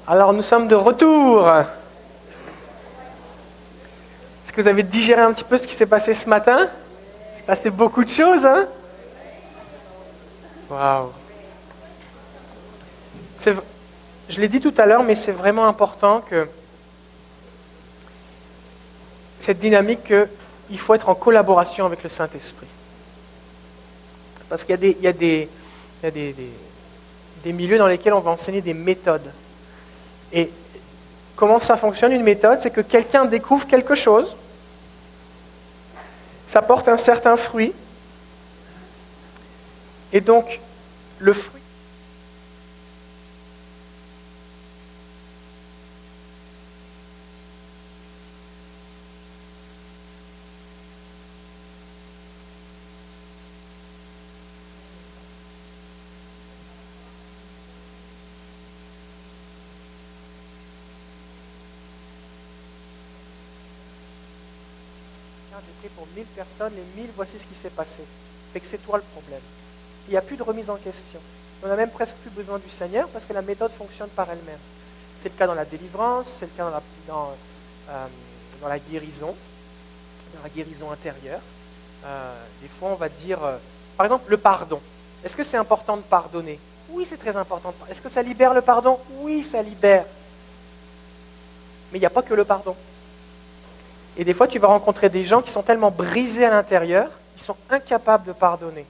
Alors nous sommes de retour. Est-ce que vous avez digéré un petit peu ce qui s'est passé ce matin? Il s'est passé beaucoup de choses, hein? Waouh! Je l'ai dit tout à l'heure, mais c'est vraiment important que cette dynamique qu'il faut être en collaboration avec le Saint-Esprit. Parce qu'il y a des milieux dans lesquels on va enseigner des méthodes. Et comment ça fonctionne, une méthode? C'est que quelqu'un découvre quelque chose, ça porte un certain fruit, et donc le fruit j'ai pris pour 1000 personnes, les 1000, voici ce qui s'est passé. Fait que c'est toi le problème. Il n'y a plus de remise en question. On n'a même presque plus besoin du Seigneur parce que la méthode fonctionne par elle-même. C'est le cas dans la délivrance, c'est le cas dans la guérison intérieure. Des fois, on va dire, par exemple, le pardon. Est-ce que c'est important de pardonner? Oui, c'est très important. Est-ce que ça libère le pardon? Oui, ça libère. Mais il n'y a pas que le pardon. Et des fois, tu vas rencontrer des gens qui sont tellement brisés à l'intérieur, ils sont incapables de pardonner.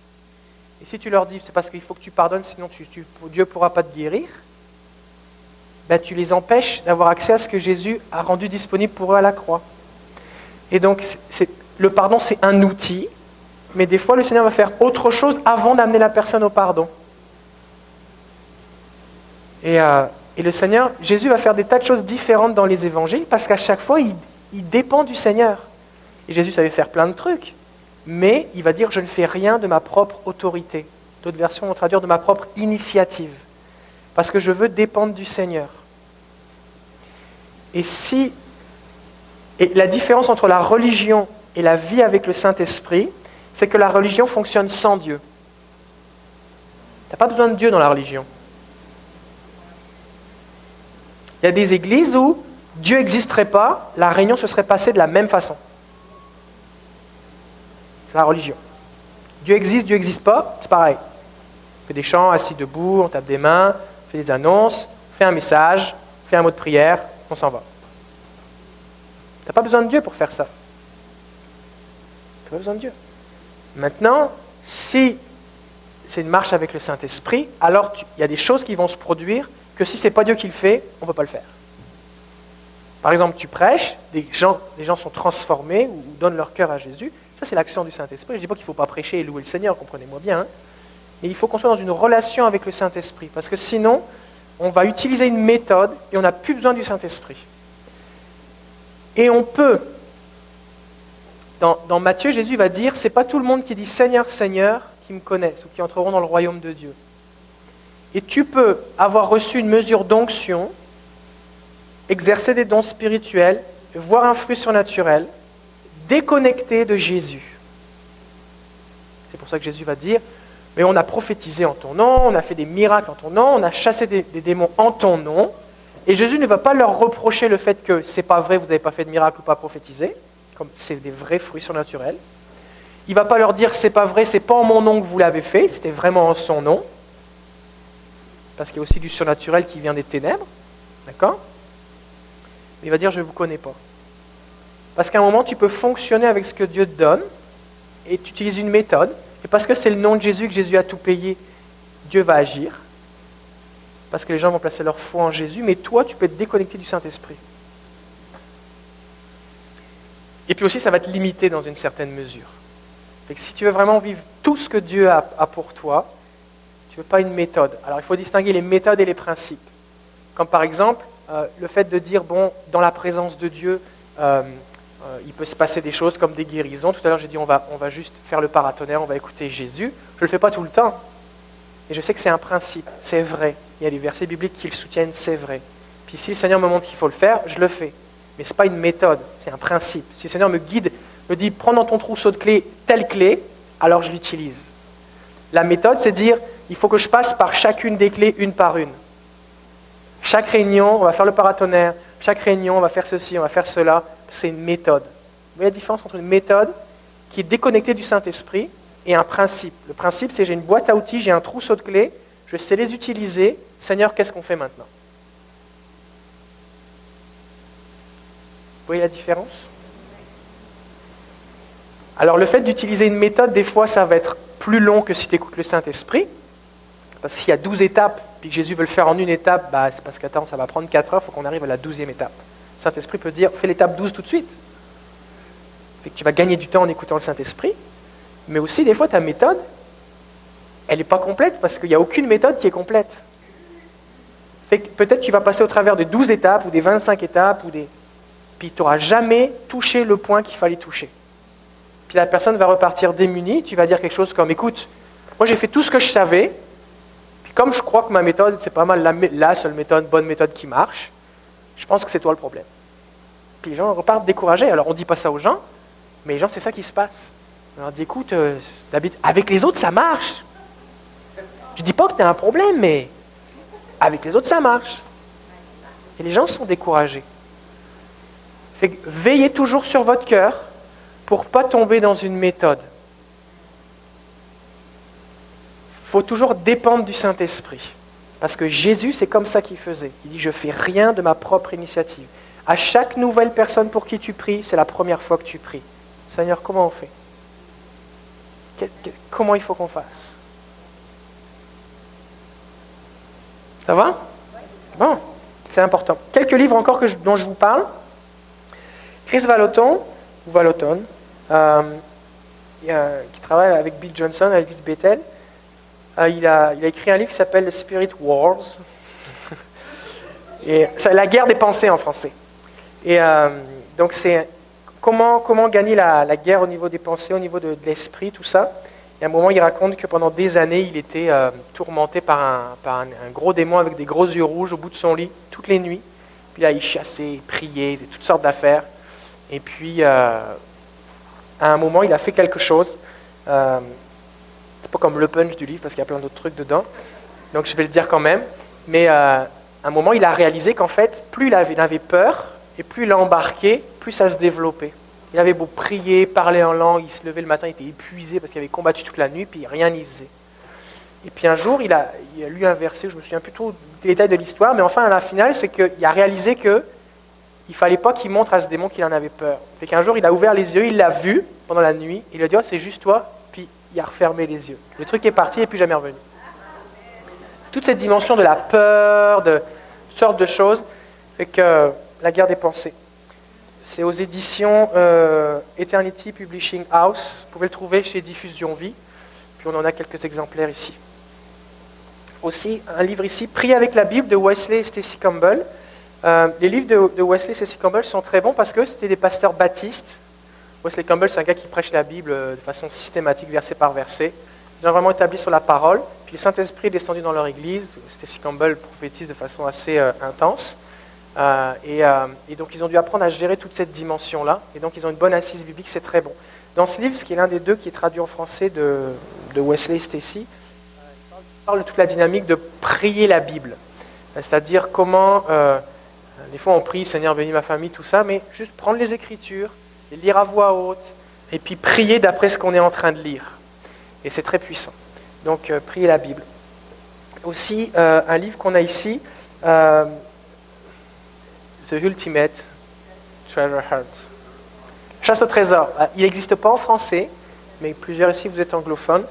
Et si tu leur dis, c'est parce qu'il faut que tu pardonnes, sinon Dieu ne pourra pas te guérir, ben, tu les empêches d'avoir accès à ce que Jésus a rendu disponible pour eux à la croix. Et donc, le pardon, c'est un outil, mais des fois, le Seigneur va faire autre chose avant d'amener la personne au pardon. Et le Seigneur, Jésus va faire des tas de choses différentes dans les évangiles, parce qu'à chaque fois, il dépend du Seigneur. Et Jésus savait faire plein de trucs, mais il va dire « je ne fais rien de ma propre autorité ». D'autres versions vont traduire « de ma propre initiative ». Parce que je veux dépendre du Seigneur. Et la différence entre la religion et la vie avec le Saint-Esprit, c'est que la religion fonctionne sans Dieu. Tu n'as pas besoin de Dieu dans la religion. Il y a des églises où Dieu n'existerait pas, la réunion se serait passée de la même façon. C'est la religion. Dieu n'existe pas, c'est pareil. On fait des chants assis debout, on tape des mains, on fait des annonces, on fait un message, on fait un mot de prière, on s'en va. Tu n'as pas besoin de Dieu pour faire ça. Tu n'as pas besoin de Dieu. Maintenant, si c'est une marche avec le Saint-Esprit, alors il y a des choses qui vont se produire que si ce n'est pas Dieu qui le fait, on ne peut pas le faire. Par exemple, tu prêches, les gens sont transformés ou donnent leur cœur à Jésus. Ça, c'est l'action du Saint-Esprit. Je ne dis pas qu'il ne faut pas prêcher et louer le Seigneur, comprenez-moi bien. Hein. Mais il faut qu'on soit dans une relation avec le Saint-Esprit. Parce que sinon, on va utiliser une méthode et on n'a plus besoin du Saint-Esprit. Et on peut, dans Matthieu, Jésus va dire, c'est pas tout le monde qui dit Seigneur, Seigneur, qui me connaissent ou qui entreront dans le royaume de Dieu. Et tu peux avoir reçu une mesure d'onction, exercer des dons spirituels, voir un fruit surnaturel, déconnecté de Jésus. C'est pour ça que Jésus va dire, mais on a prophétisé en ton nom, on a fait des miracles en ton nom, on a chassé des démons en ton nom, et Jésus ne va pas leur reprocher le fait que c'est pas vrai, vous n'avez pas fait de miracle ou pas prophétisé, comme c'est des vrais fruits surnaturels. Il ne va pas leur dire, c'est pas vrai, c'est pas en mon nom que vous l'avez fait, c'était vraiment en son nom, parce qu'il y a aussi du surnaturel qui vient des ténèbres, d'accord? Il va dire, je ne vous connais pas. Parce qu'à un moment, tu peux fonctionner avec ce que Dieu te donne, et tu utilises une méthode, et parce que c'est le nom de Jésus, que Jésus a tout payé, Dieu va agir, parce que les gens vont placer leur foi en Jésus, mais toi, tu peux être déconnecté du Saint-Esprit. Et puis aussi, ça va te limiter dans une certaine mesure. Fait que si tu veux vraiment vivre tout ce que Dieu a pour toi, tu ne veux pas une méthode. Alors, il faut distinguer les méthodes et les principes. Comme par exemple, le fait de dire, bon, dans la présence de Dieu, il peut se passer des choses comme des guérisons. Tout à l'heure, j'ai dit, on va juste faire le paratonnerre, on va écouter Jésus. Je ne le fais pas tout le temps. Et je sais que c'est un principe, c'est vrai. Il y a des versets bibliques qui le soutiennent, c'est vrai. Puis si le Seigneur me montre qu'il faut le faire, je le fais. Mais ce n'est pas une méthode, c'est un principe. Si le Seigneur me guide, me dit, prends dans ton trousseau de clés telle clé, alors je l'utilise. La méthode, c'est dire, il faut que je passe par chacune des clés une par une. Chaque réunion, on va faire le paratonnerre. Chaque réunion, on va faire ceci, on va faire cela. C'est une méthode. Vous voyez la différence entre une méthode qui est déconnectée du Saint-Esprit et un principe. Le principe, c'est j'ai une boîte à outils, j'ai un trousseau de clés, je sais les utiliser. Seigneur, qu'est-ce qu'on fait maintenant? Vous voyez la différence? Alors le fait d'utiliser une méthode, des fois, ça va être plus long que si tu écoutes le Saint-Esprit. Parce qu'il y a 12 étapes, puis que Jésus veut le faire en une étape, c'est parce qu'attends, ça va prendre 4 heures, il faut qu'on arrive à la 12e étape. Le Saint-Esprit peut dire, fais l'étape 12 tout de suite. Fait que tu vas gagner du temps en écoutant le Saint-Esprit. Mais aussi, des fois, ta méthode, elle n'est pas complète, parce qu'il n'y a aucune méthode qui est complète. Fait que peut-être tu vas passer au travers des 12 étapes, ou des 25 étapes, puis tu n'auras jamais touché le point qu'il fallait toucher. Puis la personne va repartir démunie, tu vas dire quelque chose comme, écoute, moi j'ai fait tout ce que je savais, puis comme je crois que ma méthode, c'est pas mal la seule méthode, bonne méthode qui marche, je pense que c'est toi le problème. Puis les gens repartent découragés. Alors on ne dit pas ça aux gens, mais les gens, c'est ça qui se passe. On leur dit, écoute, avec les autres, ça marche. Je ne dis pas que tu as un problème, mais avec les autres, ça marche. Et les gens sont découragés. Fait que veillez toujours sur votre cœur pour ne pas tomber dans une méthode. Il faut toujours dépendre du Saint-Esprit. Parce que Jésus, c'est comme ça qu'il faisait. Il dit, je ne fais rien de ma propre initiative. À chaque nouvelle personne pour qui tu pries, c'est la première fois que tu pries. Seigneur, comment on fait? Comment il faut qu'on fasse? Ça va? Bon, c'est important. Quelques livres encore dont je vous parle. Chris Vallotton, qui travaille avec Bill Johnson, à l'église Bethel, il a écrit un livre qui s'appelle The Spirit Wars. Et c'est la guerre des pensées en français. Et donc c'est comment gagner la guerre au niveau des pensées, au niveau de l'esprit, tout ça. Et à un moment, il raconte que pendant des années, il était tourmenté par un gros démon avec des gros yeux rouges au bout de son lit, toutes les nuits. Puis là, il chassait, il priait, il faisait toutes sortes d'affaires. Et puis, à un moment, il a fait quelque chose. C'est pas comme le punch du livre, parce qu'il y a plein d'autres trucs dedans. Donc, je vais le dire quand même. Mais à un moment, il a réalisé qu'en fait, plus il avait peur, et plus il l'a embarqué, plus ça se développait. Il avait beau prier, parler en langue, il se levait le matin, il était épuisé parce qu'il avait combattu toute la nuit, puis rien n'y faisait. Et puis un jour, il a lu un verset, je me souviens plus trop des détails de l'histoire, mais enfin, à la finale, c'est qu'il a réalisé qu'il ne fallait pas qu'il montre à ce démon qu'il en avait peur. Fait qu'un jour, il a ouvert les yeux, il l'a vu pendant la nuit, il a dit, oh, c'est juste toi, puis il a refermé les yeux. Le truc est parti et puis jamais revenu. Toute cette dimension de la peur, de toutes sortes de choses, fait que la guerre des pensées. C'est aux éditions Eternity Publishing House. Vous pouvez le trouver chez Diffusion Vie. Puis on en a quelques exemplaires ici. Aussi, un livre ici, Prier avec la Bible, de Wesley et Stacy Campbell. Les livres de Wesley et Stacy Campbell sont très bons parce que c'était des pasteurs baptistes. Wesley Campbell, c'est un gars qui prêche la Bible de façon systématique, verset par verset. Ils ont vraiment établi sur la parole. Puis le Saint-Esprit est descendu dans leur église. Stacy Campbell prophétise de façon assez intense. Et donc ils ont dû apprendre à gérer toute cette dimension-là, et donc ils ont une bonne assise biblique, c'est très bon. Dans ce livre, ce qui est l'un des deux qui est traduit en français de Wesley et Stacy, il parle de toute la dynamique de prier la Bible, c'est-à-dire comment, des fois on prie, Seigneur bénis ma famille, tout ça, mais juste prendre les Écritures, les lire à voix haute, et puis prier d'après ce qu'on est en train de lire. Et c'est très puissant. Donc prier la Bible. Aussi, un livre qu'on a ici, The Ultimate Treasure Hunt. Chasse au trésor. Il n'existe pas en français, mais plusieurs ici, vous êtes anglophones.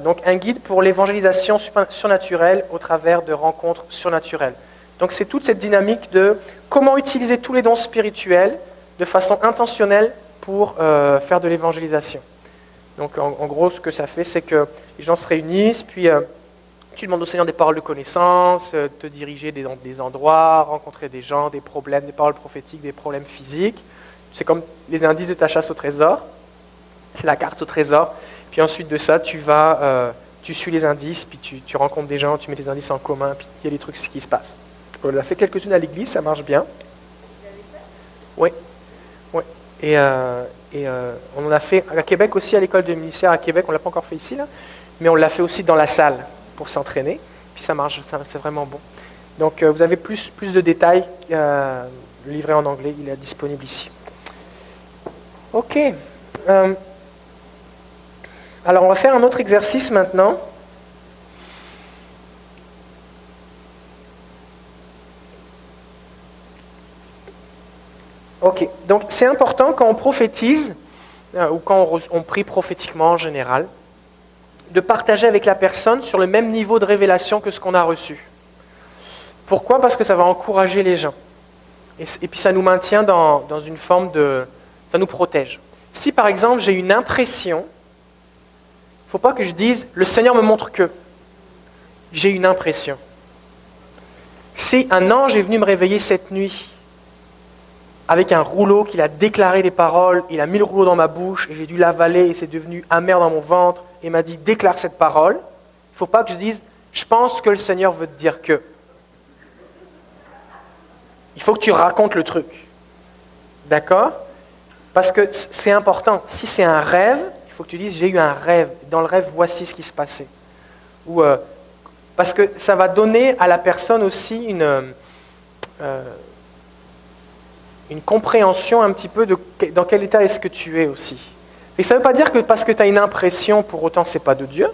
Donc un guide pour l'évangélisation surnaturelle au travers de rencontres surnaturelles. Donc c'est toute cette dynamique de comment utiliser tous les dons spirituels de façon intentionnelle pour faire de l'évangélisation. Donc en gros, ce que ça fait, c'est que les gens se réunissent, puis tu demandes au Seigneur des paroles de connaissance, te diriger des endroits, rencontrer des gens, des problèmes, des paroles prophétiques, des problèmes physiques. C'est comme les indices de ta chasse au trésor. C'est la carte au trésor. Puis ensuite de ça, tu suis les indices, puis tu rencontres des gens, tu mets les indices en commun, puis il y a des trucs qui se passent. On a fait quelques-unes à l'église, ça marche bien. Oui. Et on en a fait à Québec aussi, à l'école de ministère à Québec. On ne l'a pas encore fait ici, là, mais on l'a fait aussi dans la salle pour s'entraîner. Puis ça marche, c'est vraiment bon. Donc vous avez plus de détails, le livret en anglais, il est disponible ici. Ok. Alors on va faire un autre exercice maintenant. Ok, donc c'est important quand on prophétise, ou quand on prie prophétiquement en général, de partager avec la personne sur le même niveau de révélation que ce qu'on a reçu. Pourquoi ? Parce que ça va encourager les gens. Et puis ça nous maintient dans une forme de... ça nous protège. Si par exemple j'ai une impression, il ne faut pas que je dise « le Seigneur me montre que ». J'ai une impression. Si un ange est venu me réveiller cette nuit, avec un rouleau, qu'il a déclaré des paroles, il a mis le rouleau dans ma bouche, et j'ai dû l'avaler, et c'est devenu amer dans mon ventre, et m'a dit « déclare cette parole », il ne faut pas que je dise « je pense que le Seigneur veut te dire que ». Il faut que tu racontes le truc. D'accord ? Parce que c'est important. Si c'est un rêve, il faut que tu dises « j'ai eu un rêve, dans le rêve, voici ce qui se passait ». Ou, parce que ça va donner à la personne aussi une compréhension un petit peu de dans quel état est-ce que tu es aussi. Et ça ne veut pas dire que parce que tu as une impression, pour autant ce n'est pas de Dieu.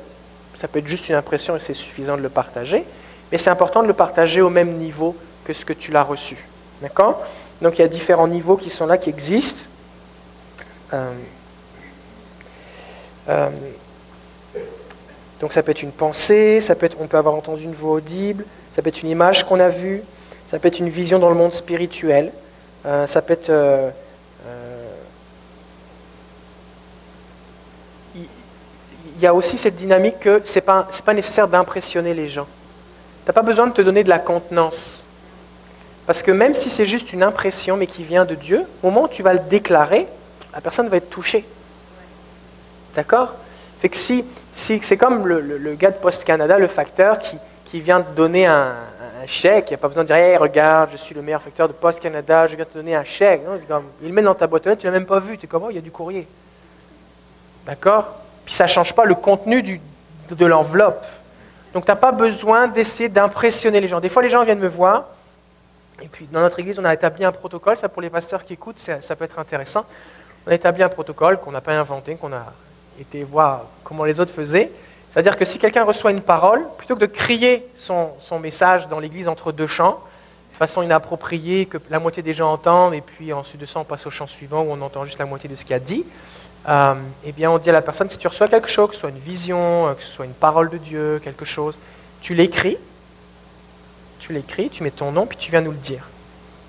Ça peut être juste une impression et c'est suffisant de le partager. Mais c'est important de le partager au même niveau que ce que tu l'as reçu. D'accord ? Donc il y a différents niveaux qui sont là, qui existent. Donc ça peut être une pensée, on peut avoir entendu une voix audible, ça peut être une image qu'on a vue, ça peut être une vision dans le monde spirituel. Ça peut être... il y a aussi cette dynamique que ce n'est pas nécessaire d'impressionner les gens. Tu n'as pas besoin de te donner de la contenance. Parce que même si c'est juste une impression, mais qui vient de Dieu, au moment où tu vas le déclarer, la personne va être touchée. D'accord ? Fait que si c'est comme le gars de Post Canada, le facteur, qui vient te donner un chèque, il n'y a pas besoin de dire hey, « regarde, je suis le meilleur facteur de Post Canada, je viens te donner un chèque. » Il le met dans ta boîte aux lettres, tu ne l'as même pas vu, tu es comme « oh, il y a du courrier. » D'accord ? Puis ça ne change pas le contenu de l'enveloppe. Donc tu n'as pas besoin d'essayer d'impressionner les gens. Des fois, les gens viennent me voir, et puis dans notre église, on a établi un protocole, ça pour les pasteurs qui écoutent, ça peut être intéressant. On a établi un protocole qu'on n'a pas inventé, qu'on a été voir comment les autres faisaient. C'est-à-dire que si quelqu'un reçoit une parole, plutôt que de crier son message dans l'église entre deux chants, de façon inappropriée, que la moitié des gens entendent, et puis ensuite de ça, on passe au chant suivant où on entend juste la moitié de ce qu'il a dit, eh bien, on dit à la personne, si tu reçois quelque chose, que ce soit une vision, que ce soit une parole de Dieu, quelque chose, tu l'écris, tu mets ton nom, puis tu viens nous le dire.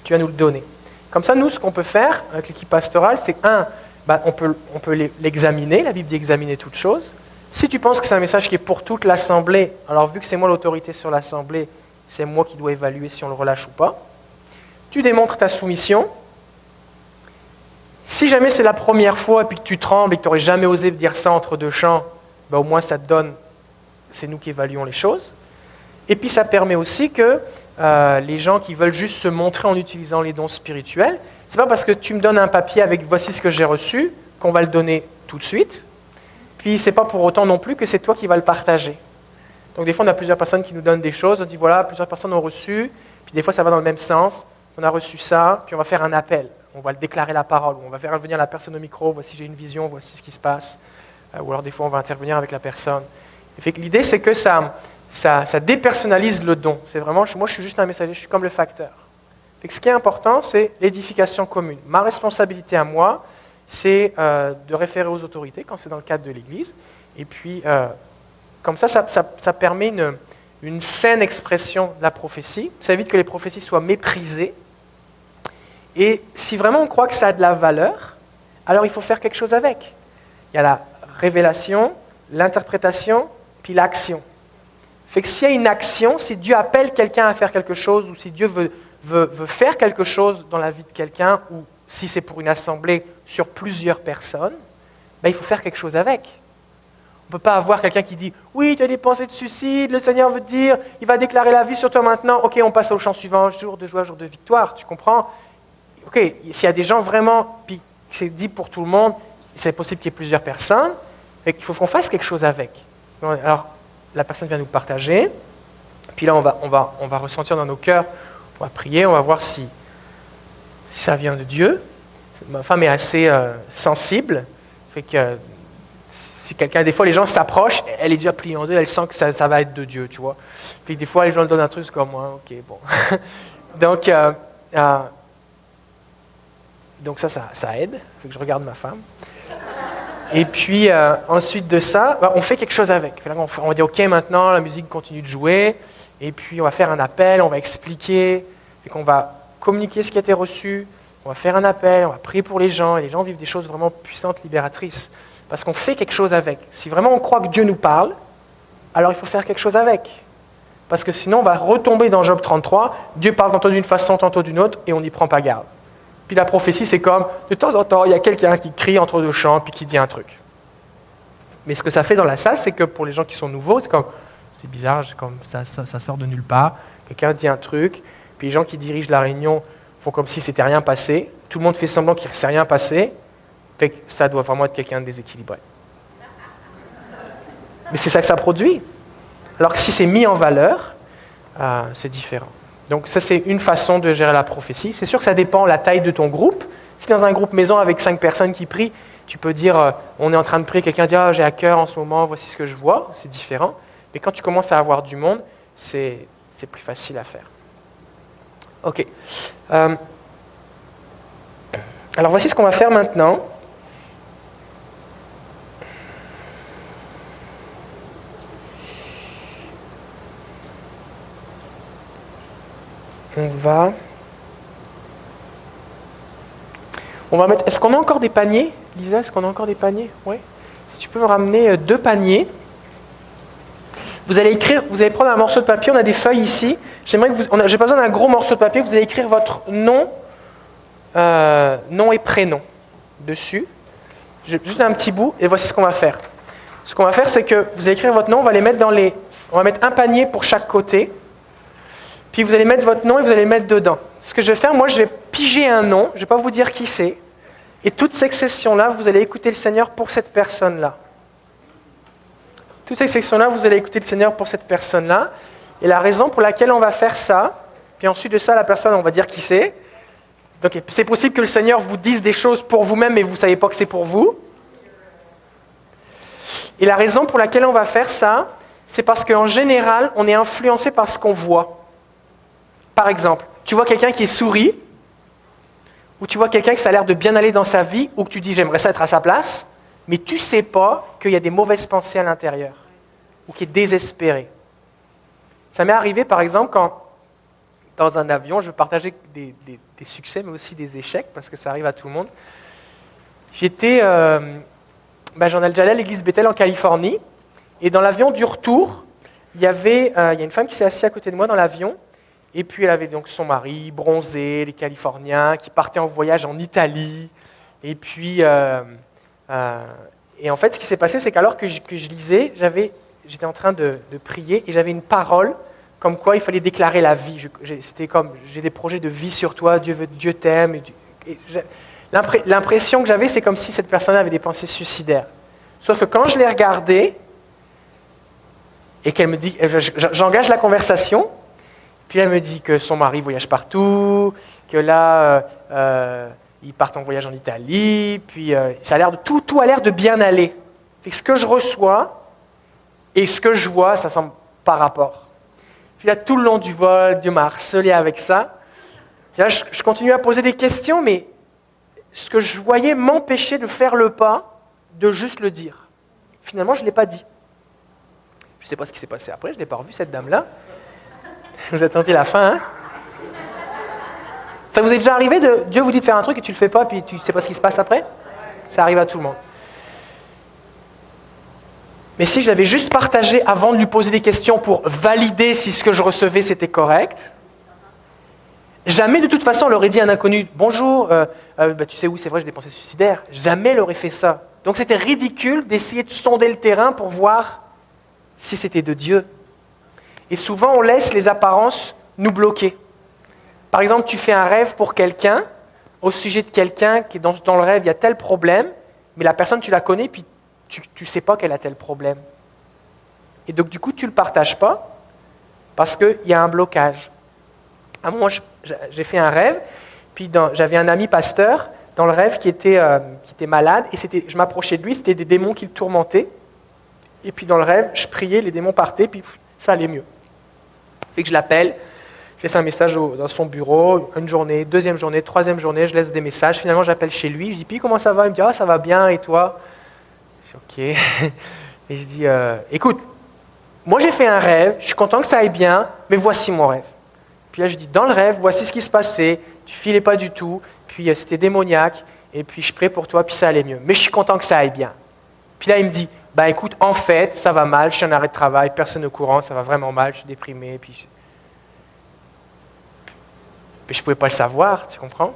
Tu viens nous le donner. Comme ça, nous, ce qu'on peut faire avec l'équipe pastorale, c'est on peut l'examiner, la Bible dit examiner toutes choses. Si tu penses que c'est un message qui est pour toute l'Assemblée, alors vu que c'est moi l'autorité sur l'Assemblée, c'est moi qui dois évaluer si on le relâche ou pas. Tu démontres ta soumission. Si jamais c'est la première fois et puis que tu trembles et que tu n'aurais jamais osé dire ça entre deux chants, au moins ça te donne, c'est nous qui évaluons les choses. Et puis ça permet aussi que les gens qui veulent juste se montrer en utilisant les dons spirituels, c'est pas parce que tu me donnes un papier avec voici ce que j'ai reçu qu'on va le donner tout de suite. Puis c'est pas pour autant non plus que c'est toi qui vas le partager. Donc des fois on a plusieurs personnes qui nous donnent des choses, on dit voilà, plusieurs personnes ont reçu, puis des fois ça va dans le même sens, on a reçu ça, puis on va faire un appel, on va le déclarer la parole, on va faire venir la personne au micro, voici j'ai une vision, voici ce qui se passe, ou alors des fois on va intervenir avec la personne. Et fait que l'idée c'est que ça dépersonnalise le don. C'est vraiment, moi je suis juste un messager, je suis comme le facteur. Fait que ce qui est important, c'est l'édification commune. Ma responsabilité à moi, c'est de référer aux autorités quand c'est dans le cadre de l'Église. Et puis, comme ça permet une saine expression de la prophétie. Ça évite que les prophéties soient méprisées. Et si vraiment on croit que ça a de la valeur, alors il faut faire quelque chose avec. Il y a la révélation, l'interprétation, puis l'action. Fait que s'il y a une action, si Dieu appelle quelqu'un à faire quelque chose, ou si Dieu veut faire quelque chose dans la vie de quelqu'un, ou si c'est pour une assemblée sur plusieurs personnes, il faut faire quelque chose avec. On ne peut pas avoir quelqu'un qui dit « Oui, tu as des pensées de suicide, le Seigneur veut te dire, il va déclarer la vie sur toi maintenant, ok, on passe au chant suivant, jour de joie, jour de victoire, tu comprends ?» Ok, s'il y a des gens vraiment, puis c'est dit pour tout le monde, c'est possible qu'il y ait plusieurs personnes, il faut qu'on fasse quelque chose avec. Alors, la personne vient nous le partager, Puis là, on va ressentir dans nos cœurs, on va prier, on va voir si ça vient de Dieu. Ma femme est assez sensible, fait que si quelqu'un, des fois les gens s'approchent, elle est déjà pliée en deux, elle sent que ça va être de Dieu, tu vois. Puis des fois les gens lui donnent un truc, c'est comme moi, ok, bon. Donc ça aide, fait que je regarde ma femme. Et puis ensuite de ça, on fait quelque chose avec. Là, on va dire ok, maintenant la musique continue de jouer, et puis on va faire un appel, on va expliquer, et qu'on va communiquer ce qui a été reçu, on va faire un appel, on va prier pour les gens, et les gens vivent des choses vraiment puissantes, libératrices. Parce qu'on fait quelque chose avec. Si vraiment on croit que Dieu nous parle, alors il faut faire quelque chose avec. Parce que sinon on va retomber dans Job 33, Dieu parle tantôt d'une façon, tantôt d'une autre, et on n'y prend pas garde. Puis la prophétie, c'est comme, de temps en temps, il y a quelqu'un qui crie entre deux chants, puis qui dit un truc. Mais ce que ça fait dans la salle, c'est que pour les gens qui sont nouveaux, c'est bizarre, comme ça sort de nulle part, quelqu'un dit un truc, puis les gens qui dirigent la réunion font comme si c'était rien passé, tout le monde fait semblant qu'il ne s'est rien passé, fait que ça doit vraiment être quelqu'un de déséquilibré. Mais c'est ça que ça produit. Alors que si c'est mis en valeur, c'est différent. Donc ça, c'est une façon de gérer la prophétie. C'est sûr que ça dépend de la taille de ton groupe. Si dans un groupe maison avec 5 personnes qui prient, tu peux dire, on est en train de prier, quelqu'un dit, j'ai à cœur en ce moment, voici ce que je vois, c'est différent. Mais quand tu commences à avoir du monde, c'est plus facile à faire. Ok. Alors voici ce qu'on va faire maintenant. On va mettre... Est-ce qu'on a encore des paniers, Lisa? Est-ce qu'on a encore des paniers? Oui. Si tu peux me ramener 2 paniers. Vous allez prendre un morceau de papier, on a des feuilles ici. J'ai pas besoin d'un gros morceau de papier, vous allez écrire votre nom, nom et prénom dessus. Juste un petit bout, et voici ce qu'on va faire. Ce qu'on va faire, c'est que vous allez écrire votre nom, on va mettre un panier pour chaque côté. Puis vous allez mettre votre nom et vous allez le mettre dedans. Ce que je vais faire, moi, je vais piger un nom, je ne vais pas vous dire qui c'est. Et toute cette session-là, vous allez écouter le Seigneur pour cette personne-là. Toute cette section-là, vous allez écouter le Seigneur pour cette personne-là. Et la raison pour laquelle on va faire ça, puis ensuite de ça, la personne, on va dire qui c'est. Donc c'est possible que le Seigneur vous dise des choses pour vous-même, mais vous ne savez pas que c'est pour vous. Et la raison pour laquelle on va faire ça, c'est parce qu'en général, on est influencé par ce qu'on voit. Par exemple, tu vois quelqu'un qui sourit, ou tu vois quelqu'un qui ça a l'air de bien aller dans sa vie, ou que tu dis j'aimerais ça être à sa place, mais tu ne sais pas qu'il y a des mauvaises pensées à l'intérieur, ou qu'il est désespéré. Ça m'est arrivé par exemple quand, dans un avion, je veux partager des succès, mais aussi des échecs, parce que ça arrive à tout le monde. J'étais, j'en ai déjà allé à l'église Bethel en Californie, et dans l'avion du retour, il y a une femme qui s'est assise à côté de moi dans l'avion, et puis elle avait donc son mari, bronzé, les Californiens, qui partaient en voyage en Italie. Et puis, et en fait, ce qui s'est passé, c'est qu'alors que je lisais, j'étais en train de prier, et j'avais une parole comme quoi il fallait déclarer la vie. C'était comme, j'ai des projets de vie sur toi, Dieu t'aime. L'impression que j'avais, c'est comme si cette personne avait des pensées suicidaires. Sauf que quand je l'ai regardée, et qu'elle me dit, j'engage la conversation, puis elle me dit que son mari voyage partout, que là, ils partent en voyage en Italie, puis tout a l'air de bien aller. Fait que ce que je reçois et ce que je vois, ça semble par rapport. Puis là, tout le long du vol, Dieu m'a harcelé avec ça. Puis là, je continue à poser des questions, mais ce que je voyais m'empêchait de faire le pas, de juste le dire. Finalement, je ne l'ai pas dit. Je ne sais pas ce qui s'est passé après, je n'ai pas revu cette dame-là. Vous attendez la fin, hein? Ça vous est déjà arrivé Dieu vous dit de faire un truc et tu le fais pas, puis tu ne sais pas ce qui se passe après? Ça arrive à tout le monde. Mais si je l'avais juste partagé avant de lui poser des questions pour valider si ce que je recevais c'était correct, jamais de toute façon elle aurait dit à un inconnu « Bonjour, tu sais oui c'est vrai j'ai des pensées suicidaires ». Jamais elle aurait fait ça. Donc c'était ridicule d'essayer de sonder le terrain pour voir si c'était de Dieu. Et souvent, on laisse les apparences nous bloquer. Par exemple, tu fais un rêve pour quelqu'un, au sujet de quelqu'un qui est dans le rêve, il y a tel problème, mais la personne, tu la connais, puis tu ne sais pas qu'elle a tel problème. Et donc, du coup, tu ne le partages pas, parce qu'il y a un blocage. À un moment, j'ai fait un rêve, puis j'avais un ami pasteur dans le rêve qui était malade, et je m'approchais de lui, c'était des démons qui le tourmentaient. Et puis dans le rêve, je priais, les démons partaient, puis ça allait mieux. Fait que je l'appelle, je laisse un message dans son bureau, une journée, deuxième journée, troisième journée, je laisse des messages. Finalement, j'appelle chez lui, je dis, puis comment ça va? Il me dit, ah, ça va bien, et toi? Je dis, ok. Et je dis, écoute, moi j'ai fait un rêve, je suis content que ça aille bien, mais voici mon rêve. Puis là, je dis, dans le rêve, voici ce qui se passait, tu filais pas du tout, puis c'était démoniaque, et puis je prie pour toi, puis ça allait mieux. Mais je suis content que ça aille bien. Puis là, il me dit, bah écoute, en fait, ça va mal, je suis en arrêt de travail, personne au courant, ça va vraiment mal, je suis déprimé, puis je ne pouvais pas le savoir, tu comprends?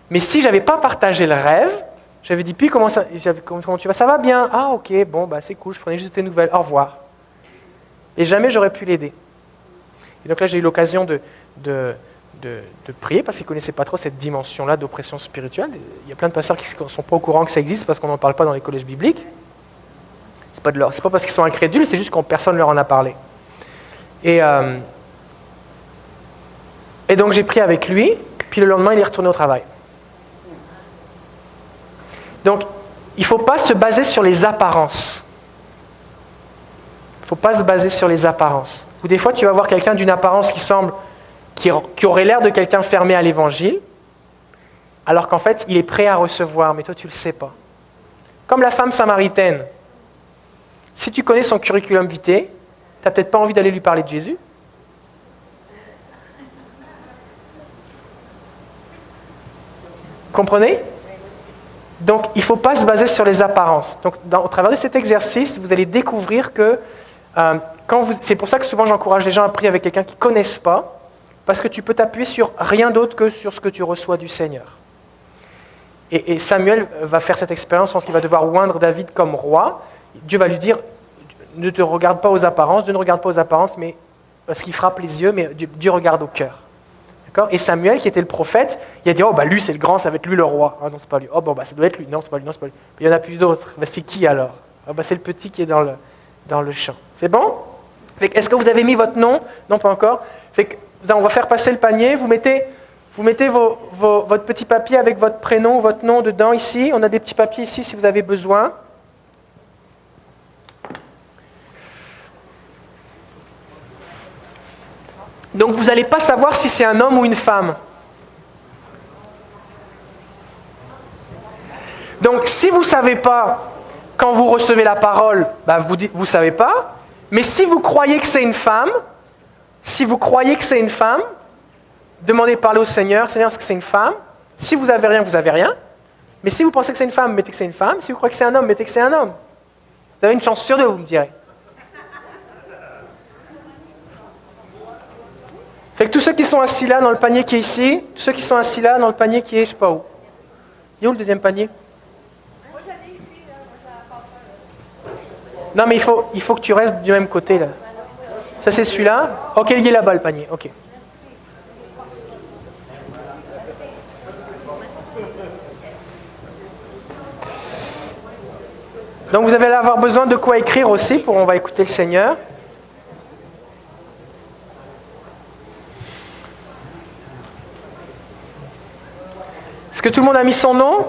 Mais si je n'avais pas partagé le rêve, j'avais dit, puis comment tu vas? Ça va bien. Ah ok, bon, bah c'est cool, je prenais juste tes nouvelles, au revoir. Et jamais j'aurais pu l'aider. Et donc là, j'ai eu l'occasion de prier, parce qu'ils ne connaissaient pas trop cette dimension-là d'oppression spirituelle. Il y a plein de pasteurs qui ne sont pas au courant que ça existe, parce qu'on n'en parle pas dans les collèges bibliques. C'est pas parce qu'ils sont incrédules, c'est juste que personne ne leur en a parlé. Et donc j'ai prié avec lui, puis le lendemain, il est retourné au travail. Donc, il ne faut pas se baser sur les apparences. Il ne faut pas se baser sur les apparences. Ou des fois, tu vas voir quelqu'un d'une apparence qui aurait l'air de quelqu'un fermé à l'évangile, alors qu'en fait, il est prêt à recevoir, mais toi, tu ne le sais pas. Comme la femme samaritaine. Si tu connais son curriculum vitae, tu n'as peut-être pas envie d'aller lui parler de Jésus. Comprenez? Donc, il ne faut pas se baser sur les apparences. Donc, au travers de cet exercice, vous allez découvrir que c'est pour ça que souvent j'encourage les gens à prier avec quelqu'un qu'ils ne connaissent pas, parce que tu peux t'appuyer sur rien d'autre que sur ce que tu reçois du Seigneur. Et Samuel va faire cette expérience lorsqu'il va devoir oindre David comme roi. Dieu va lui dire, ne te regarde pas aux apparences, Dieu ne regarde pas aux apparences, mais parce qu'il frappe les yeux, mais Dieu regarde au cœur. D'accord? Et Samuel, qui était le prophète, il a dit, oh bah lui c'est le grand, ça va être lui le roi. Ah non, c'est pas lui. Oh bon, bah ça doit être lui. Non, c'est pas lui, non, c'est pas lui. Il y en a plus d'autres. Bah, c'est qui alors? Ah bah c'est le petit qui est dans le champ. C'est bon? Est-ce que vous avez mis votre nom? Non, pas encore. On va faire passer le panier. Vous mettez votre petit papier avec votre prénom, votre nom dedans ici. On a des petits papiers ici si vous avez besoin. Donc vous n'allez pas savoir si c'est un homme ou une femme. Donc si vous ne savez pas, quand vous recevez la parole, bah, vous ne savez pas. Mais si vous croyez que c'est une femme, demandez de parler au Seigneur. Seigneur, est-ce que c'est une femme? Si vous n'avez rien, vous n'avez rien. Mais si vous pensez que c'est une femme, mettez que c'est une femme. Si vous croyez que c'est un homme, mettez que c'est un homme. Vous avez une chance sur deux, vous me direz. Fait que tous ceux qui sont assis là dans le panier qui est ici, tous ceux qui sont assis là dans le panier qui est, je sais pas où. Il est où le deuxième panier? Non mais il faut que tu restes du même côté là. Ça c'est celui-là. Ok, il est là-bas le panier. Ok. Donc vous allez avoir besoin de quoi écrire aussi on va écouter le Seigneur. Est-ce que tout le monde a mis son nom?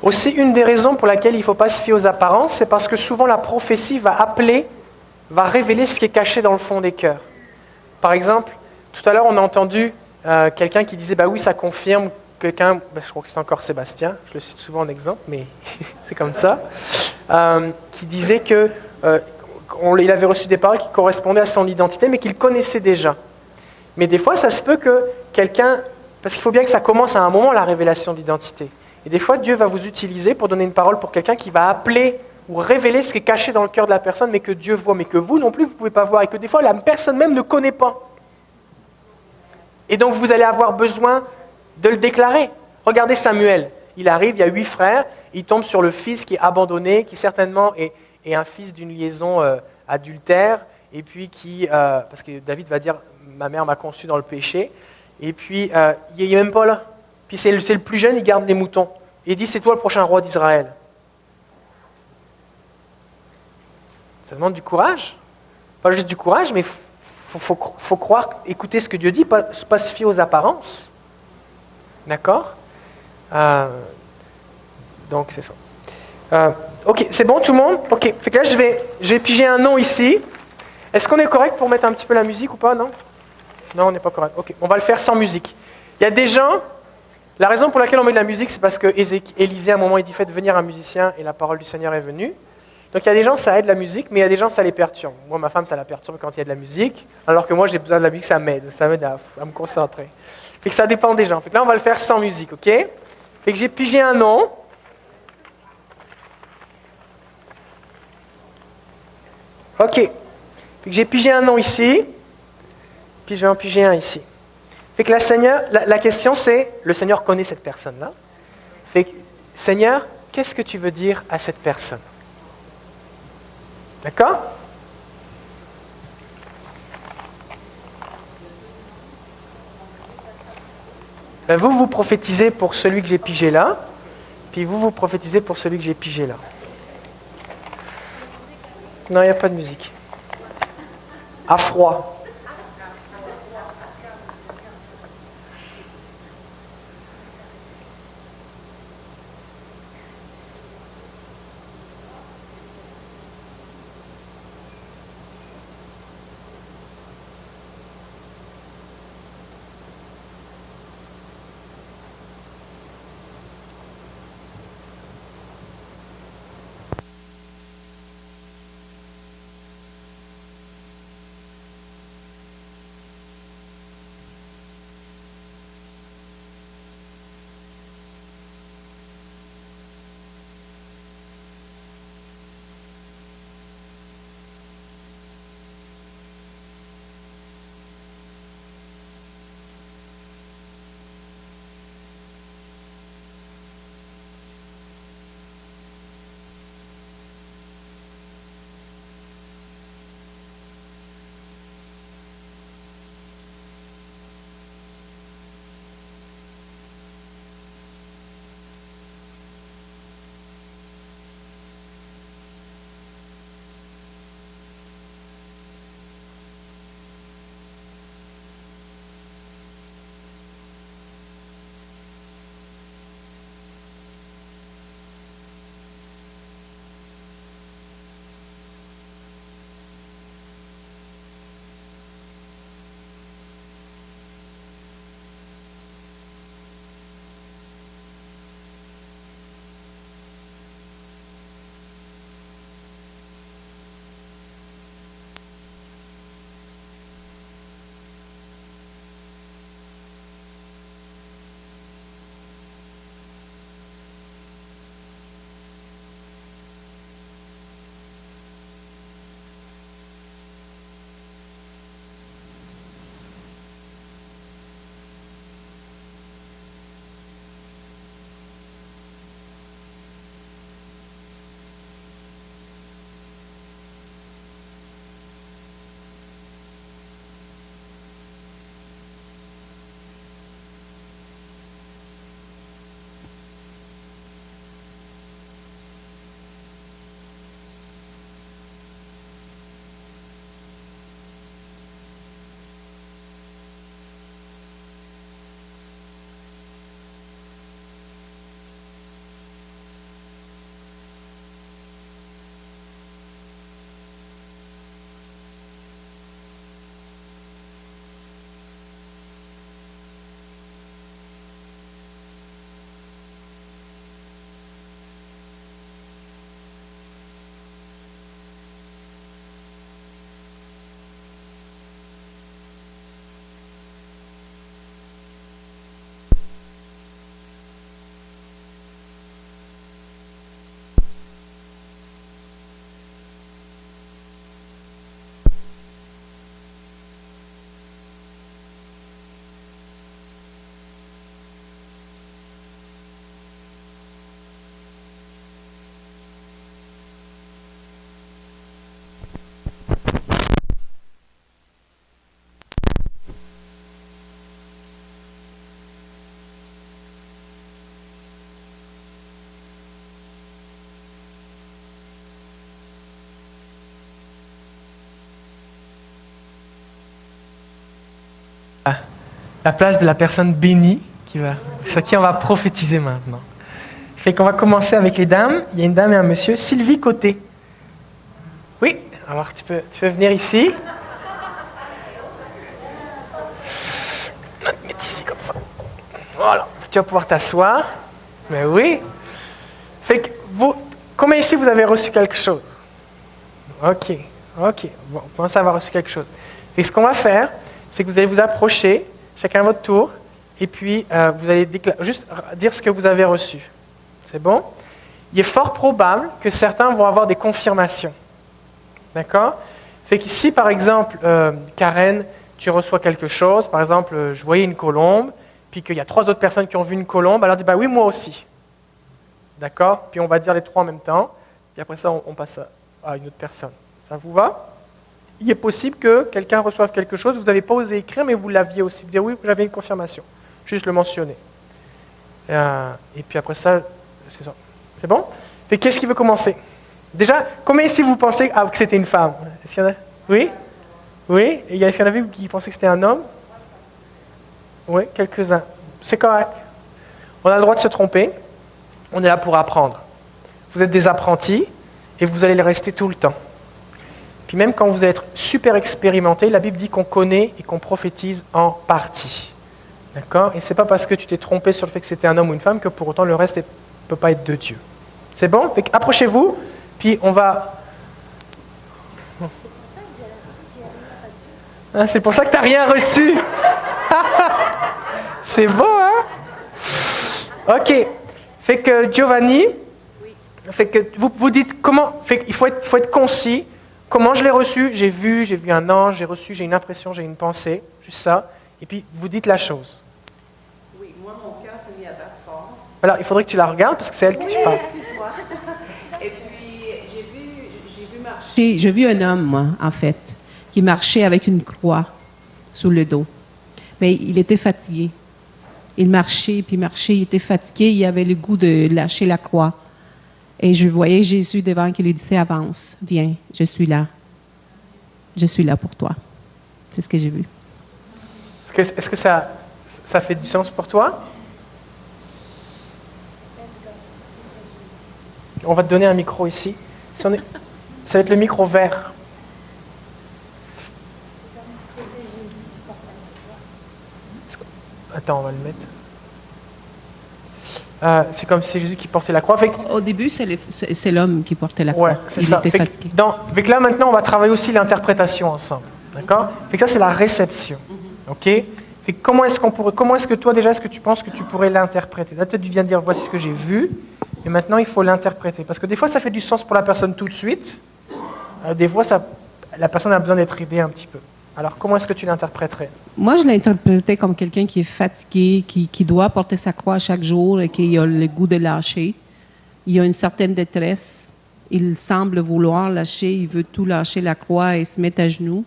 Aussi, une des raisons pour laquelle il ne faut pas se fier aux apparences, c'est parce que souvent la prophétie va révéler ce qui est caché dans le fond des cœurs. Par exemple, tout à l'heure, on a entendu quelqu'un qui disait « bah oui, ça confirme quelqu'un, je crois que c'est encore Sébastien, je le cite souvent en exemple, mais c'est comme ça, qui disait qu'il avait reçu des paroles qui correspondaient à son identité, mais qu'il connaissait déjà. Mais des fois, ça se peut que quelqu'un, parce qu'il faut bien que ça commence à un moment, la révélation d'identité. Et des fois, Dieu va vous utiliser pour donner une parole pour quelqu'un qui va appeler ou révéler ce qui est caché dans le cœur de la personne, mais que Dieu voit, mais que vous non plus, vous ne pouvez pas voir, et que des fois, la personne même ne connaît pas. Et donc, vous allez avoir besoin de le déclarer. Regardez Samuel, il arrive, il y a 8 frères, il tombe sur le fils qui est abandonné, qui certainement est un fils d'une liaison adultère, et puis parce que David va dire, ma mère m'a conçu dans le péché, et puis il n'est même pas là. Puis c'est le plus jeune, il garde les moutons. Et il dit, c'est toi le prochain roi d'Israël. Ça demande du courage. Pas juste du courage, mais faut croire, écouter ce que Dieu dit, pas se fier aux apparences. D'accord? Donc c'est ça. Ok, c'est bon tout le monde? Ok, fait que là je vais piger un nom ici. Est-ce qu'on est correct pour mettre un petit peu la musique ou pas? Non? Non, on n'est pas correct. Ok, on va le faire sans musique. Il y a des gens, la raison pour laquelle on met de la musique, c'est parce que Élisée à un moment il dit faites venir un musicien et la parole du Seigneur est venue. Donc il y a des gens, ça aide la musique, mais il y a des gens, ça les perturbe. Moi, ma femme, ça la perturbe quand il y a de la musique, alors que moi, j'ai besoin de la musique, ça m'aide à me concentrer. Fait que ça dépend des gens. Fait que là, on va le faire sans musique, ok? Fait que j'ai pigé un nom. Ok. Fait que j'ai pigé un nom ici, puis je vais en piger un ici. Fait que la question c'est, le Seigneur connaît cette personne-là. Fait que, Seigneur, qu'est-ce que tu veux dire à cette personne? D'accord? Ben vous prophétisez pour celui que j'ai pigé là, puis vous prophétisez pour celui que j'ai pigé là. Non, il n'y a pas de musique. À froid. la place de la personne bénie sur qui on va prophétiser maintenant. Fait qu'on va commencer avec les dames. Il y a une dame et un monsieur. Sylvie Côté. Oui, alors tu peux venir ici. On va te mettre ici comme ça. Voilà, tu vas pouvoir t'asseoir. Mais oui. Fait que combien ici vous avez reçu quelque chose? Ok. Bon, comment ça va reçu quelque chose? Et ce qu'on va faire, c'est que vous allez vous approcher, chacun à votre tour, et puis vous allez juste dire ce que vous avez reçu. C'est bon? Il est fort probable que certains vont avoir des confirmations. D'accord? Fait qu'ici, par exemple, Karen, tu reçois quelque chose. Par exemple, je voyais une colombe, puis qu'il y a 3 autres personnes qui ont vu une colombe. Alors, dis, bah oui, moi aussi. D'accord? Puis on va dire les 3 en même temps. Puis après ça, on passe à une autre personne. Ça vous va? Il est possible que quelqu'un reçoive quelque chose, vous n'avez pas osé écrire, mais vous l'aviez aussi. Vous dire oui, j'avais une confirmation. Juste le mentionner. Et puis après ça, c'est ça. C'est bon? Fait qu'est-ce qui veut commencer? Déjà, combien ici vous pensez que c'était une femme? Est-ce qu'il y en a? Oui? Oui? Et est-ce qu'il y en avait qui pensaient que c'était un homme? Oui, quelques-uns. C'est correct. On a le droit de se tromper. On est là pour apprendre. Vous êtes des apprentis et vous allez le rester tout le temps. Puis même quand vous allez être super expérimenté, la Bible dit qu'on connaît et qu'on prophétise en partie. D'accord? Et ce n'est pas parce que tu t'es trompé sur le fait que c'était un homme ou une femme que pour autant le reste ne peut pas être de Dieu. C'est bon? Approchez-vous, puis on va... Ah, c'est pour ça que tu n'as rien reçu. C'est beau, hein? Ok. Fait que Giovanni, fait que vous dites comment... Fait qu'il faut être concis. Comment je l'ai reçu? J'ai vu un ange, j'ai reçu, j'ai une impression, j'ai une pensée, juste ça. Et puis, vous dites la chose. Oui, moi, mon cœur s'est mis à battre fort. Alors, il faudrait que tu la regardes parce que c'est elle que tu parles. Excuse-moi. Et puis, j'ai vu un homme, moi, en fait, qui marchait avec une croix sous le dos. Mais il était fatigué. Il marchait, il était fatigué, il avait le goût de lâcher la croix. Et je voyais Jésus devant qui lui disait, avance, viens, je suis là. Je suis là pour toi. C'est ce que j'ai vu. Est-ce que ça fait du sens pour toi? On va te donner un micro ici. Ça va être le micro vert. Attends, on va le mettre. C'est comme si c'est Jésus qui portait la croix. Au début, c'est l'homme qui portait la croix. Ouais, c'est il ça. était fatigué. Fait que là, maintenant, on va travailler aussi l'interprétation ensemble. D'accord? Fait que ça, c'est la réception. OK? Fait que comment est-ce que toi, déjà, est-ce que tu penses que tu pourrais l'interpréter? Là, tu viens de dire, voici ce que j'ai vu, mais maintenant, il faut l'interpréter. Parce que des fois, ça fait du sens pour la personne tout de suite. Des fois, la personne a besoin d'être aidée un petit peu. Alors, comment est-ce que tu l'interpréterais? Moi, je l'interprétais comme quelqu'un qui est fatigué, qui doit porter sa croix chaque jour et qui a le goût de lâcher. Il a une certaine détresse. Il semble vouloir lâcher, il veut tout lâcher, la croix, et se mettre à genoux.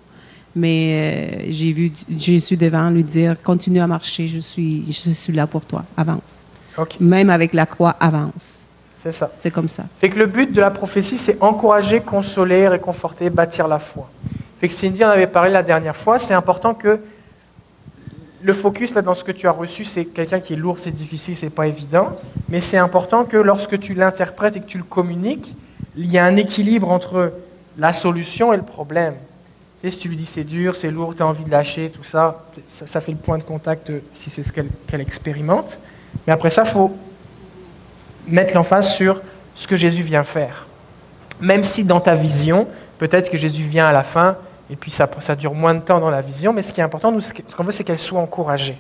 Mais j'ai vu Jésus devant lui dire, continue à marcher, je suis là pour toi, avance. Okay. Même avec la croix, avance. C'est ça. C'est comme ça. Fait que le but de la prophétie, c'est encourager, consoler, réconforter, bâtir la foi. Fait que Cindy en avait parlé la dernière fois, c'est important que le focus là dans ce que tu as reçu, c'est quelqu'un qui est lourd, c'est difficile, c'est pas évident, mais c'est important que lorsque tu l'interprètes et que tu le communiques, il y a un équilibre entre la solution et le problème. Tu sais, si tu lui dis c'est dur, c'est lourd, tu as envie de lâcher, tout ça, ça fait le point de contact si c'est ce qu'elle expérimente. Mais après ça, il faut mettre l'emphase sur ce que Jésus vient faire. Même si dans ta vision, peut-être que Jésus vient à la fin, et puis ça dure moins de temps dans la vision, mais ce qui est important, nous, ce qu'on veut, c'est qu'elle soit encouragée.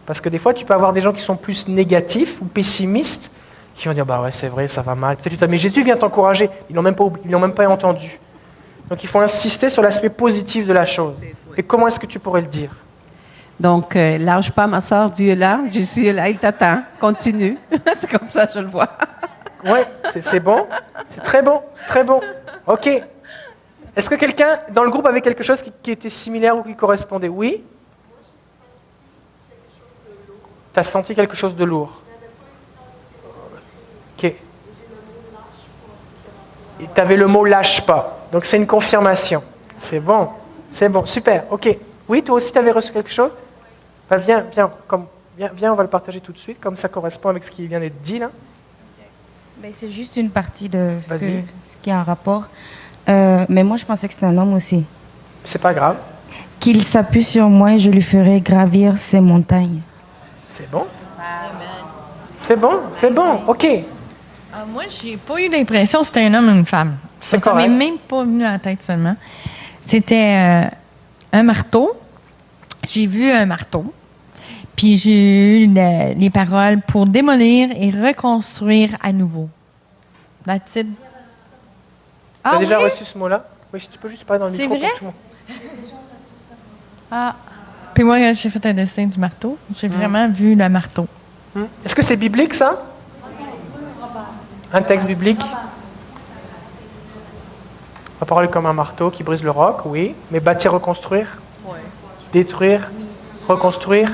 Parce que des fois, tu peux avoir des gens qui sont plus négatifs ou pessimistes, qui vont dire, bah ouais, c'est vrai, ça va mal. Peut-être tu te dis, mais Jésus vient t'encourager. Ils l'ont même pas entendu. Donc il faut insister sur l'aspect positif de la chose. Et comment est-ce que tu pourrais le dire? Donc, lâche pas, ma soeur, Dieu est là, Jésus est là, il t'attend. Continue. C'est comme ça, je le vois. Oui, c'est bon. C'est très bon. C'est très bon. OK. Est-ce que quelqu'un dans le groupe avait quelque chose qui était similaire ou qui correspondait? Oui? Tu as senti quelque chose de lourd? OK. Et tu avais le mot lâche pas. Donc c'est une confirmation. C'est bon. C'est bon. Super. OK. Oui, toi aussi, tu avais reçu quelque chose? Ben, viens, on va le partager tout de suite, comme ça correspond avec ce qui vient d'être dit là. Ben, c'est juste une partie de ce Vas-y. qui a un rapport. Mais moi, je pensais que c'était un homme aussi. C'est pas grave. Qu'il s'appuie sur moi et je lui ferai gravir ces montagnes. C'est bon? C'est bon? C'est bon, ok. Moi, j'ai pas eu l'impression que c'était un homme ou une femme. Ça C'est correct. m'est même pas venu à la tête seulement. C'était un marteau. J'ai vu un marteau. Puis j'ai eu les paroles pour démolir et reconstruire à nouveau. That's it. Tu as Ah déjà oui? reçu ce mot-là? Oui, si tu peux juste parler dans le C'est micro. vrai? pour tout le monde. Ah. Puis moi, j'ai fait un dessin du marteau. J'ai vraiment vu le marteau. Est-ce que c'est biblique, ça? Un texte biblique? La parole est comme un marteau qui brise le roc, oui. Mais bâtir, reconstruire? Détruire? Reconstruire?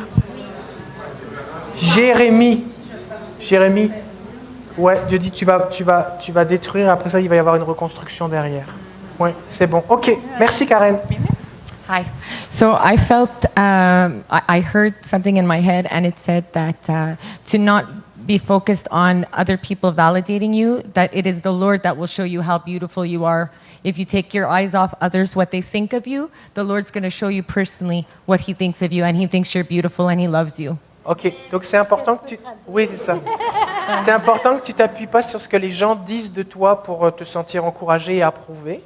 Jérémie. Ouais, Dieu dit tu vas détruire, après ça il va y avoir une reconstruction derrière. Oui, c'est bon. Ok, merci Karen. Hi. So I felt, I heard something in my head, and it said that to not be focused on other people validating you, that it is the Lord that will show you how beautiful you are. If you take your eyes off others, what they think of you, the Lord's going to show you personally what He thinks of you, and He thinks you're beautiful, and He loves you. Ok, donc c'est important que tu... Oui, c'est ça. C'est important que tu t'appuies pas sur ce que les gens disent de toi pour te sentir encouragé et approuvé,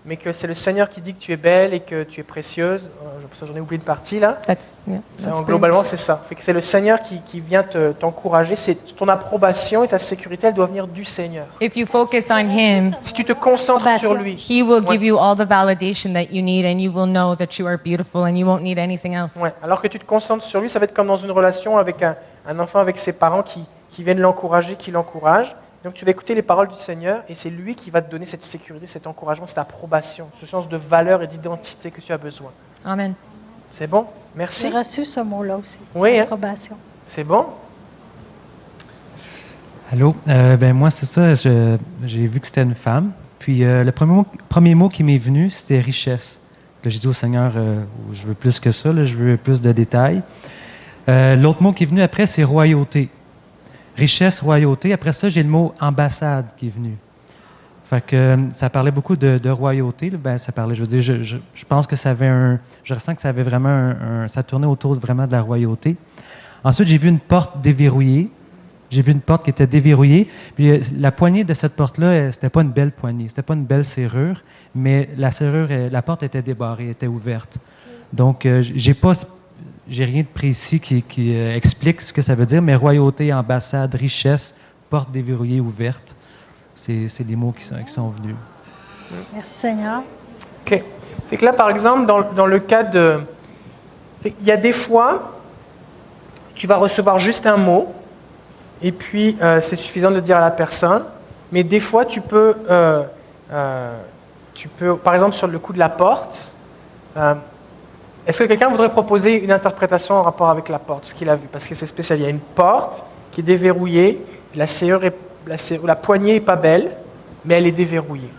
mais que c'est le Seigneur qui dit que tu es belle et que tu es précieuse. J'en ai oublié une partie là. That's pretty Globalement, much- c'est ça. Fait que c'est le Seigneur qui vient t'encourager. C'est ton approbation et ta sécurité, elle doit venir du Seigneur. If you focus on Him, Si tu te concentres sur lui, He will give you all the validation that you need, and you will know that you are beautiful, and you won't need anything else. ouais. Alors que tu te concentres sur lui, ça va être comme dans une relation avec un enfant avec ses parents qui viennent l'encourager, qui l'encouragent. Donc tu vas écouter les paroles du Seigneur et c'est lui qui va te donner cette sécurité, cet encouragement, cette approbation, ce sens de valeur et d'identité que tu as besoin. Amen. C'est bon? Merci. J'ai reçu ce mot-là aussi. Oui, hein? Approbation. C'est bon? Allô? Ben moi, c'est ça. J'ai vu que c'était une femme. Puis le premier mot qui m'est venu, c'était richesse. Là, j'ai dit au Seigneur, je veux plus que ça, là, je veux plus de détails. L'autre mot qui est venu après, c'est royauté. Richesse, royauté. Après ça, j'ai le mot ambassade qui est venu. Fait que ça parlait beaucoup de royauté. Là. Ben, ça parlait, je veux dire, je pense que ça avait je ressens que ça avait vraiment ça tournait autour vraiment de la royauté. Ensuite, j'ai vu une porte déverrouillée. J'ai vu une porte qui était déverrouillée. Puis la poignée de cette porte-là, c'était pas une belle poignée, c'était pas une belle serrure, mais la porte était débarrée, était ouverte. Donc, j'ai rien de précis qui explique ce que ça veut dire, mais royauté, ambassade, richesse, porte déverrouillée, ouverte, c'est les mots qui sont venus. Merci Seigneur. OK. Fait que là, par exemple, dans le cas de... Il y a des fois, tu vas recevoir juste un mot, et puis c'est suffisant de le dire à la personne, mais des fois, tu peux par exemple, sur le coup de la porte, est-ce que quelqu'un voudrait proposer une interprétation en rapport avec la porte, ce qu'il a vu? Parce que c'est spécial. Il y a une porte qui est déverrouillée, la poignée n'est pas belle, mais elle est déverrouillée.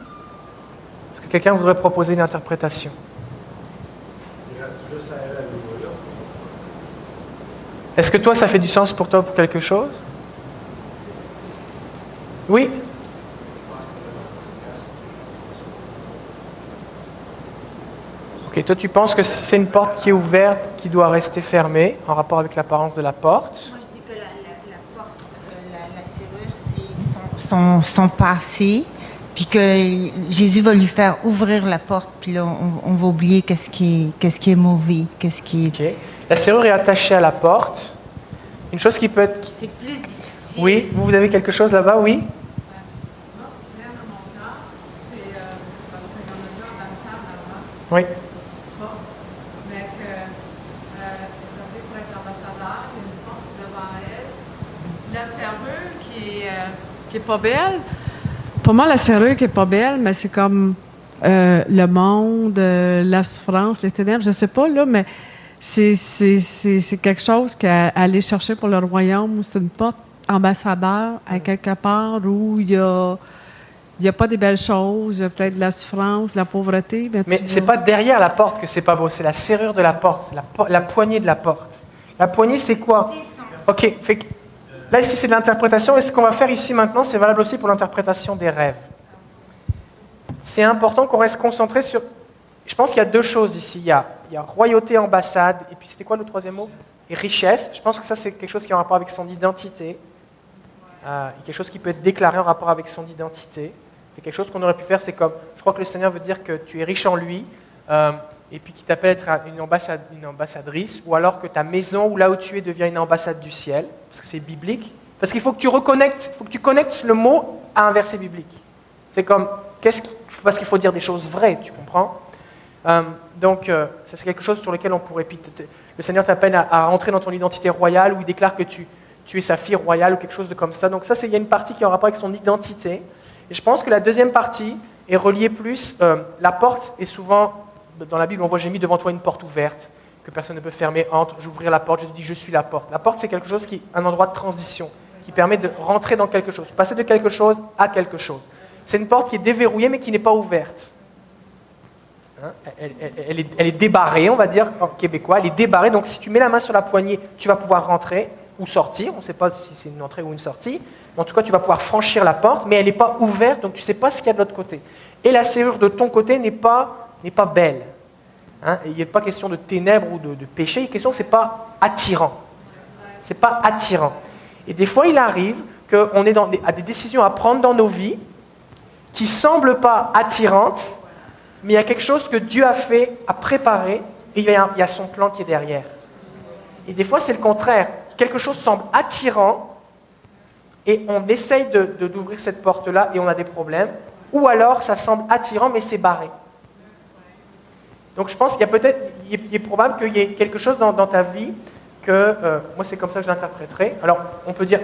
Est-ce que quelqu'un voudrait proposer une interprétation? Est-ce que toi, ça fait du sens pour toi, pour quelque chose? Oui? Ok, toi tu penses que c'est une porte qui est ouverte, qui doit rester fermée, en rapport avec l'apparence de la porte? Moi, je dis que la porte, la serrure, c'est son passé, puis que Jésus va lui faire ouvrir la porte, puis là, on va oublier qu'est-ce qui est mauvais, qu'est-ce qui est... Ok. La serrure est attachée à la porte. Une chose qui peut être... C'est plus difficile. Oui, vous avez quelque chose là-bas, oui? Oui. Mais que pour être ambassadeur, il y a une porte devant elle. La serrure qui est pas belle. Pour moi, la serrure qui est pas belle, mais c'est comme le monde, la souffrance, les ténèbres, je sais pas, là, mais c'est quelque chose qu'à aller chercher pour le royaume, où c'est une porte ambassadeur à quelque part où il y a il n'y a pas des belles choses, il y a peut-être de la souffrance, de la pauvreté. Mais c'est pas derrière la porte que c'est pas beau, c'est la serrure de la porte, c'est la poignée de la porte. La poignée, c'est quoi? Ok, là ici c'est de l'interprétation, et ce qu'on va faire ici maintenant, c'est valable aussi pour l'interprétation des rêves. C'est important qu'on reste concentré sur... Je pense qu'il y a deux choses ici, il y a royauté, ambassade, et puis c'était quoi le troisième mot? Et richesse. Je pense que ça c'est quelque chose qui est en rapport avec son identité, quelque chose qui peut être déclaré en rapport avec son identité. Et quelque chose qu'on aurait pu faire, c'est comme, je crois que le Seigneur veut dire que tu es riche en lui, et puis qu'il t'appelle à être une ambassadrice, ou alors que ta maison ou là où tu es devient une ambassade du ciel, parce que c'est biblique. Parce qu'il faut que tu reconnectes, il faut que tu connectes le mot à un verset biblique. C'est comme, parce qu'il faut dire des choses vraies, tu comprends? Donc, ça c'est quelque chose sur lequel on pourrait... Puis, le Seigneur t'appelle à rentrer dans ton identité royale, où il déclare que tu es sa fille royale, ou quelque chose de comme ça. Donc ça, il y a une partie qui est en rapport avec son identité. Et je pense que la deuxième partie est reliée plus... la porte est souvent... Dans la Bible, on voit « J'ai mis devant toi une porte ouverte, que personne ne peut fermer. Entre, j'ouvrirai la porte, je dis « Je suis la porte ». La porte, c'est quelque chose qui est un endroit de transition, qui permet de rentrer dans quelque chose, passer de quelque chose à quelque chose. C'est une porte qui est déverrouillée, mais qui n'est pas ouverte. Hein? Elle est débarrée, on va dire, en québécois. Elle est débarrée, donc si tu mets la main sur la poignée, tu vas pouvoir rentrer ou sortir. On ne sait pas si c'est une entrée ou une sortie. Mais en tout cas, tu vas pouvoir franchir la porte, mais elle n'est pas ouverte, donc tu ne sais pas ce qu'il y a de l'autre côté. Et la serrure de ton côté n'est pas belle. Hein? Il n'y a pas question de ténèbres ou de péché, il y a question que ce n'est pas attirant. Ce n'est pas attirant. Et des fois, il arrive qu'on est à des décisions à prendre dans nos vies qui ne semblent pas attirantes, mais il y a quelque chose que Dieu a fait, a préparé, et il y a son plan qui est derrière. Et des fois, c'est le contraire. Quelque chose semble attirant, et on essaye d'ouvrir cette porte-là, et on a des problèmes. Ou alors, ça semble attirant, mais c'est barré. Donc, je pense qu'il est probable qu'il y ait quelque chose dans ta vie que, moi, c'est comme ça que je l'interpréterai. Alors, on peut dire,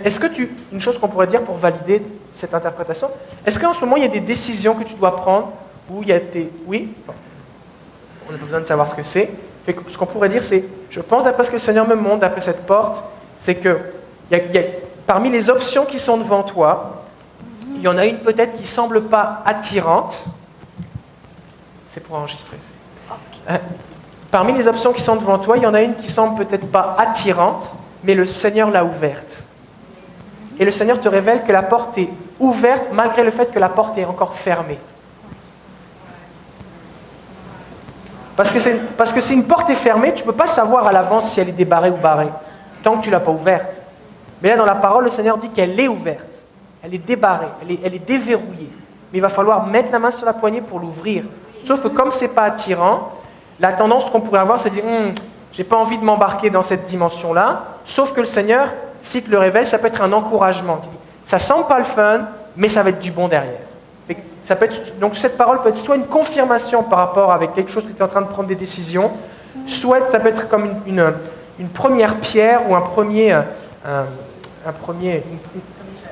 une chose qu'on pourrait dire pour valider cette interprétation, est-ce qu'en ce moment, il y a des décisions que tu dois prendre où il y a oui, on n'a pas besoin de savoir ce que c'est. Ce qu'on pourrait dire, c'est, je pense, d'après ce que le Seigneur me montre, d'après cette porte, c'est que parmi les options qui sont devant toi, il y en a une peut-être qui ne semble pas attirante. C'est pour enregistrer. Parmi les options qui sont devant toi, il y en a une qui ne semble peut-être pas attirante, mais le Seigneur l'a ouverte. Et le Seigneur te révèle que la porte est ouverte, malgré le fait que la porte est encore fermée. Parce que si une porte est fermée, tu ne peux pas savoir à l'avance si elle est débarrée ou barrée, tant que tu ne l'as pas ouverte. Mais là, dans la parole, le Seigneur dit qu'elle est ouverte. Elle est débarrée, elle est déverrouillée. Mais il va falloir mettre la main sur la poignée pour l'ouvrir. Sauf que comme ce n'est pas attirant, la tendance qu'on pourrait avoir, c'est de dire « j'ai pas envie de m'embarquer dans cette dimension-là ». Sauf que le Seigneur, s'il te le révèle, ça peut être un encouragement. Ça sent pas le fun, mais ça va être du bon derrière. Donc cette parole peut être soit une confirmation par rapport avec quelque chose que tu es en train de prendre des décisions, soit ça peut être comme une première pierre ou une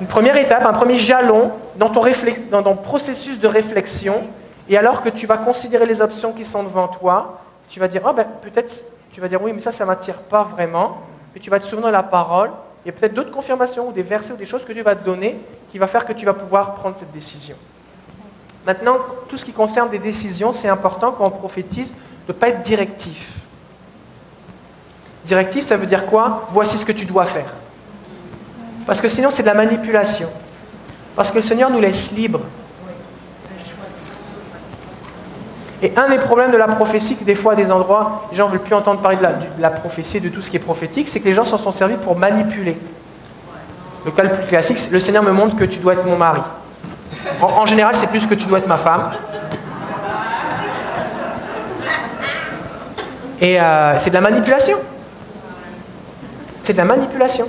première étape, un premier jalon dans ton processus de réflexion. Et alors que tu vas considérer les options qui sont devant toi, tu vas dire, peut-être, tu vas dire oui, mais ça ne m'attire pas vraiment. Puis tu vas te souvenir de la parole. Il y a peut-être d'autres confirmations ou des versets ou des choses que Dieu va te donner qui va faire que tu vas pouvoir prendre cette décision. Maintenant, tout ce qui concerne des décisions, c'est important quand on prophétise de ne pas être directif. Directif, ça veut dire quoi? Voici ce que tu dois faire. Parce que sinon, c'est de la manipulation. Parce que le Seigneur nous laisse libres. Et un des problèmes de la prophétie, que des fois à des endroits, les gens ne veulent plus entendre parler de la prophétie et de tout ce qui est prophétique, c'est que les gens s'en sont servis pour manipuler. Le cas le plus classique, c'est le Seigneur me montre que tu dois être mon mari. En général, c'est plus que tu dois être ma femme. Et c'est de la manipulation. C'est de la manipulation.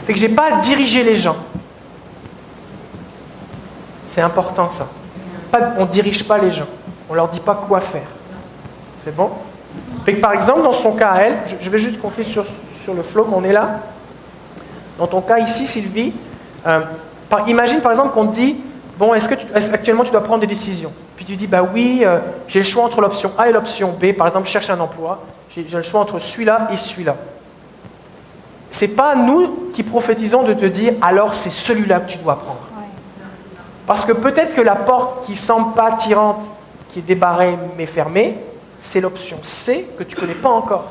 Fait que je n'ai pas à diriger les gens. C'est important ça. On ne dirige pas les gens. On ne leur dit pas quoi faire. C'est bon? Fait que par exemple, dans son cas à elle, je vais juste compter sur le flow qu'on est là. Dans ton cas ici, Sylvie, imagine par exemple qu'on te dit, bon, actuellement tu dois prendre des décisions. Puis tu dis, bah oui, j'ai le choix entre l'option A et l'option B. Par exemple, je cherche un emploi. J'ai le choix entre celui-là et celui-là. C'est pas nous qui prophétisons de te dire, alors c'est celui-là que tu dois prendre. Parce que peut-être que la porte qui semble pas attirante, qui est débarrée mais fermée, c'est l'option C que tu ne connais pas encore.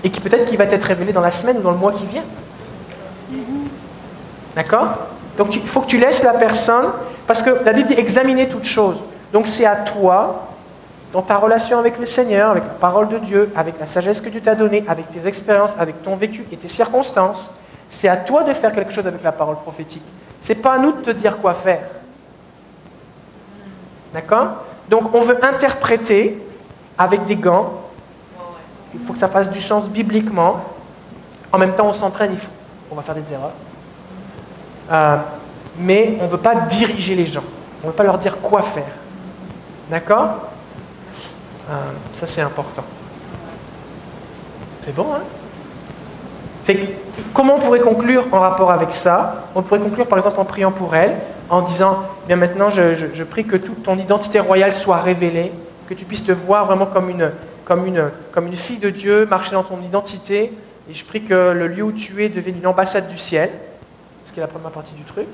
Et qui peut-être qui va t'être révélée dans la semaine ou dans le mois qui vient. D'accord? Donc il faut que tu laisses la personne, parce que la Bible dit examiner toutes choses. Donc c'est à toi, dans ta relation avec le Seigneur, avec la parole de Dieu, avec la sagesse que Dieu t'a donnée, avec tes expériences, avec ton vécu et tes circonstances, c'est à toi de faire quelque chose avec la parole prophétique. Ce n'est pas à nous de te dire quoi faire. D'accord? Donc on veut interpréter avec des gants. Il faut que ça fasse du sens bibliquement. En même temps, on s'entraîne, on va faire des erreurs. Mais on ne veut pas diriger les gens. On ne veut pas leur dire quoi faire. D'accord? Ça, c'est important. C'est bon, hein? Comment on pourrait conclure en rapport avec ça? On pourrait conclure, par exemple, en priant pour elle, en disant, bien maintenant, je prie que toute ton identité royale soit révélée, que tu puisses te voir vraiment comme une fille de Dieu, marcher dans ton identité, et je prie que le lieu où tu es devienne une ambassade du ciel, ce qui est la première partie du truc,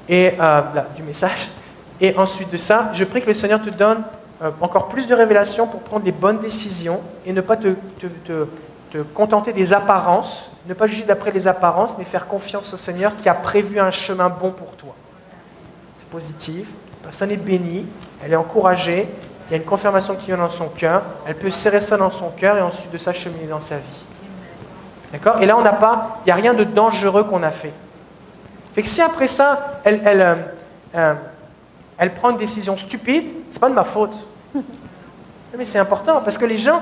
et du message. Et ensuite de ça, je prie que le Seigneur te donne encore plus de révélations pour prendre les bonnes décisions et ne pas te contenter des apparences, ne pas juger d'après les apparences, mais faire confiance au Seigneur qui a prévu un chemin bon pour toi. C'est positif, la personne est bénie, elle est encouragée, il y a une confirmation qui vient dans son cœur, elle peut serrer ça dans son cœur et ensuite de ça cheminer dans sa vie. D'accord? Et là, il n'y a rien de dangereux qu'on a fait. Fait que si après ça, elle prend une décision stupide, c'est pas de ma faute. Mais c'est important, parce que les gens,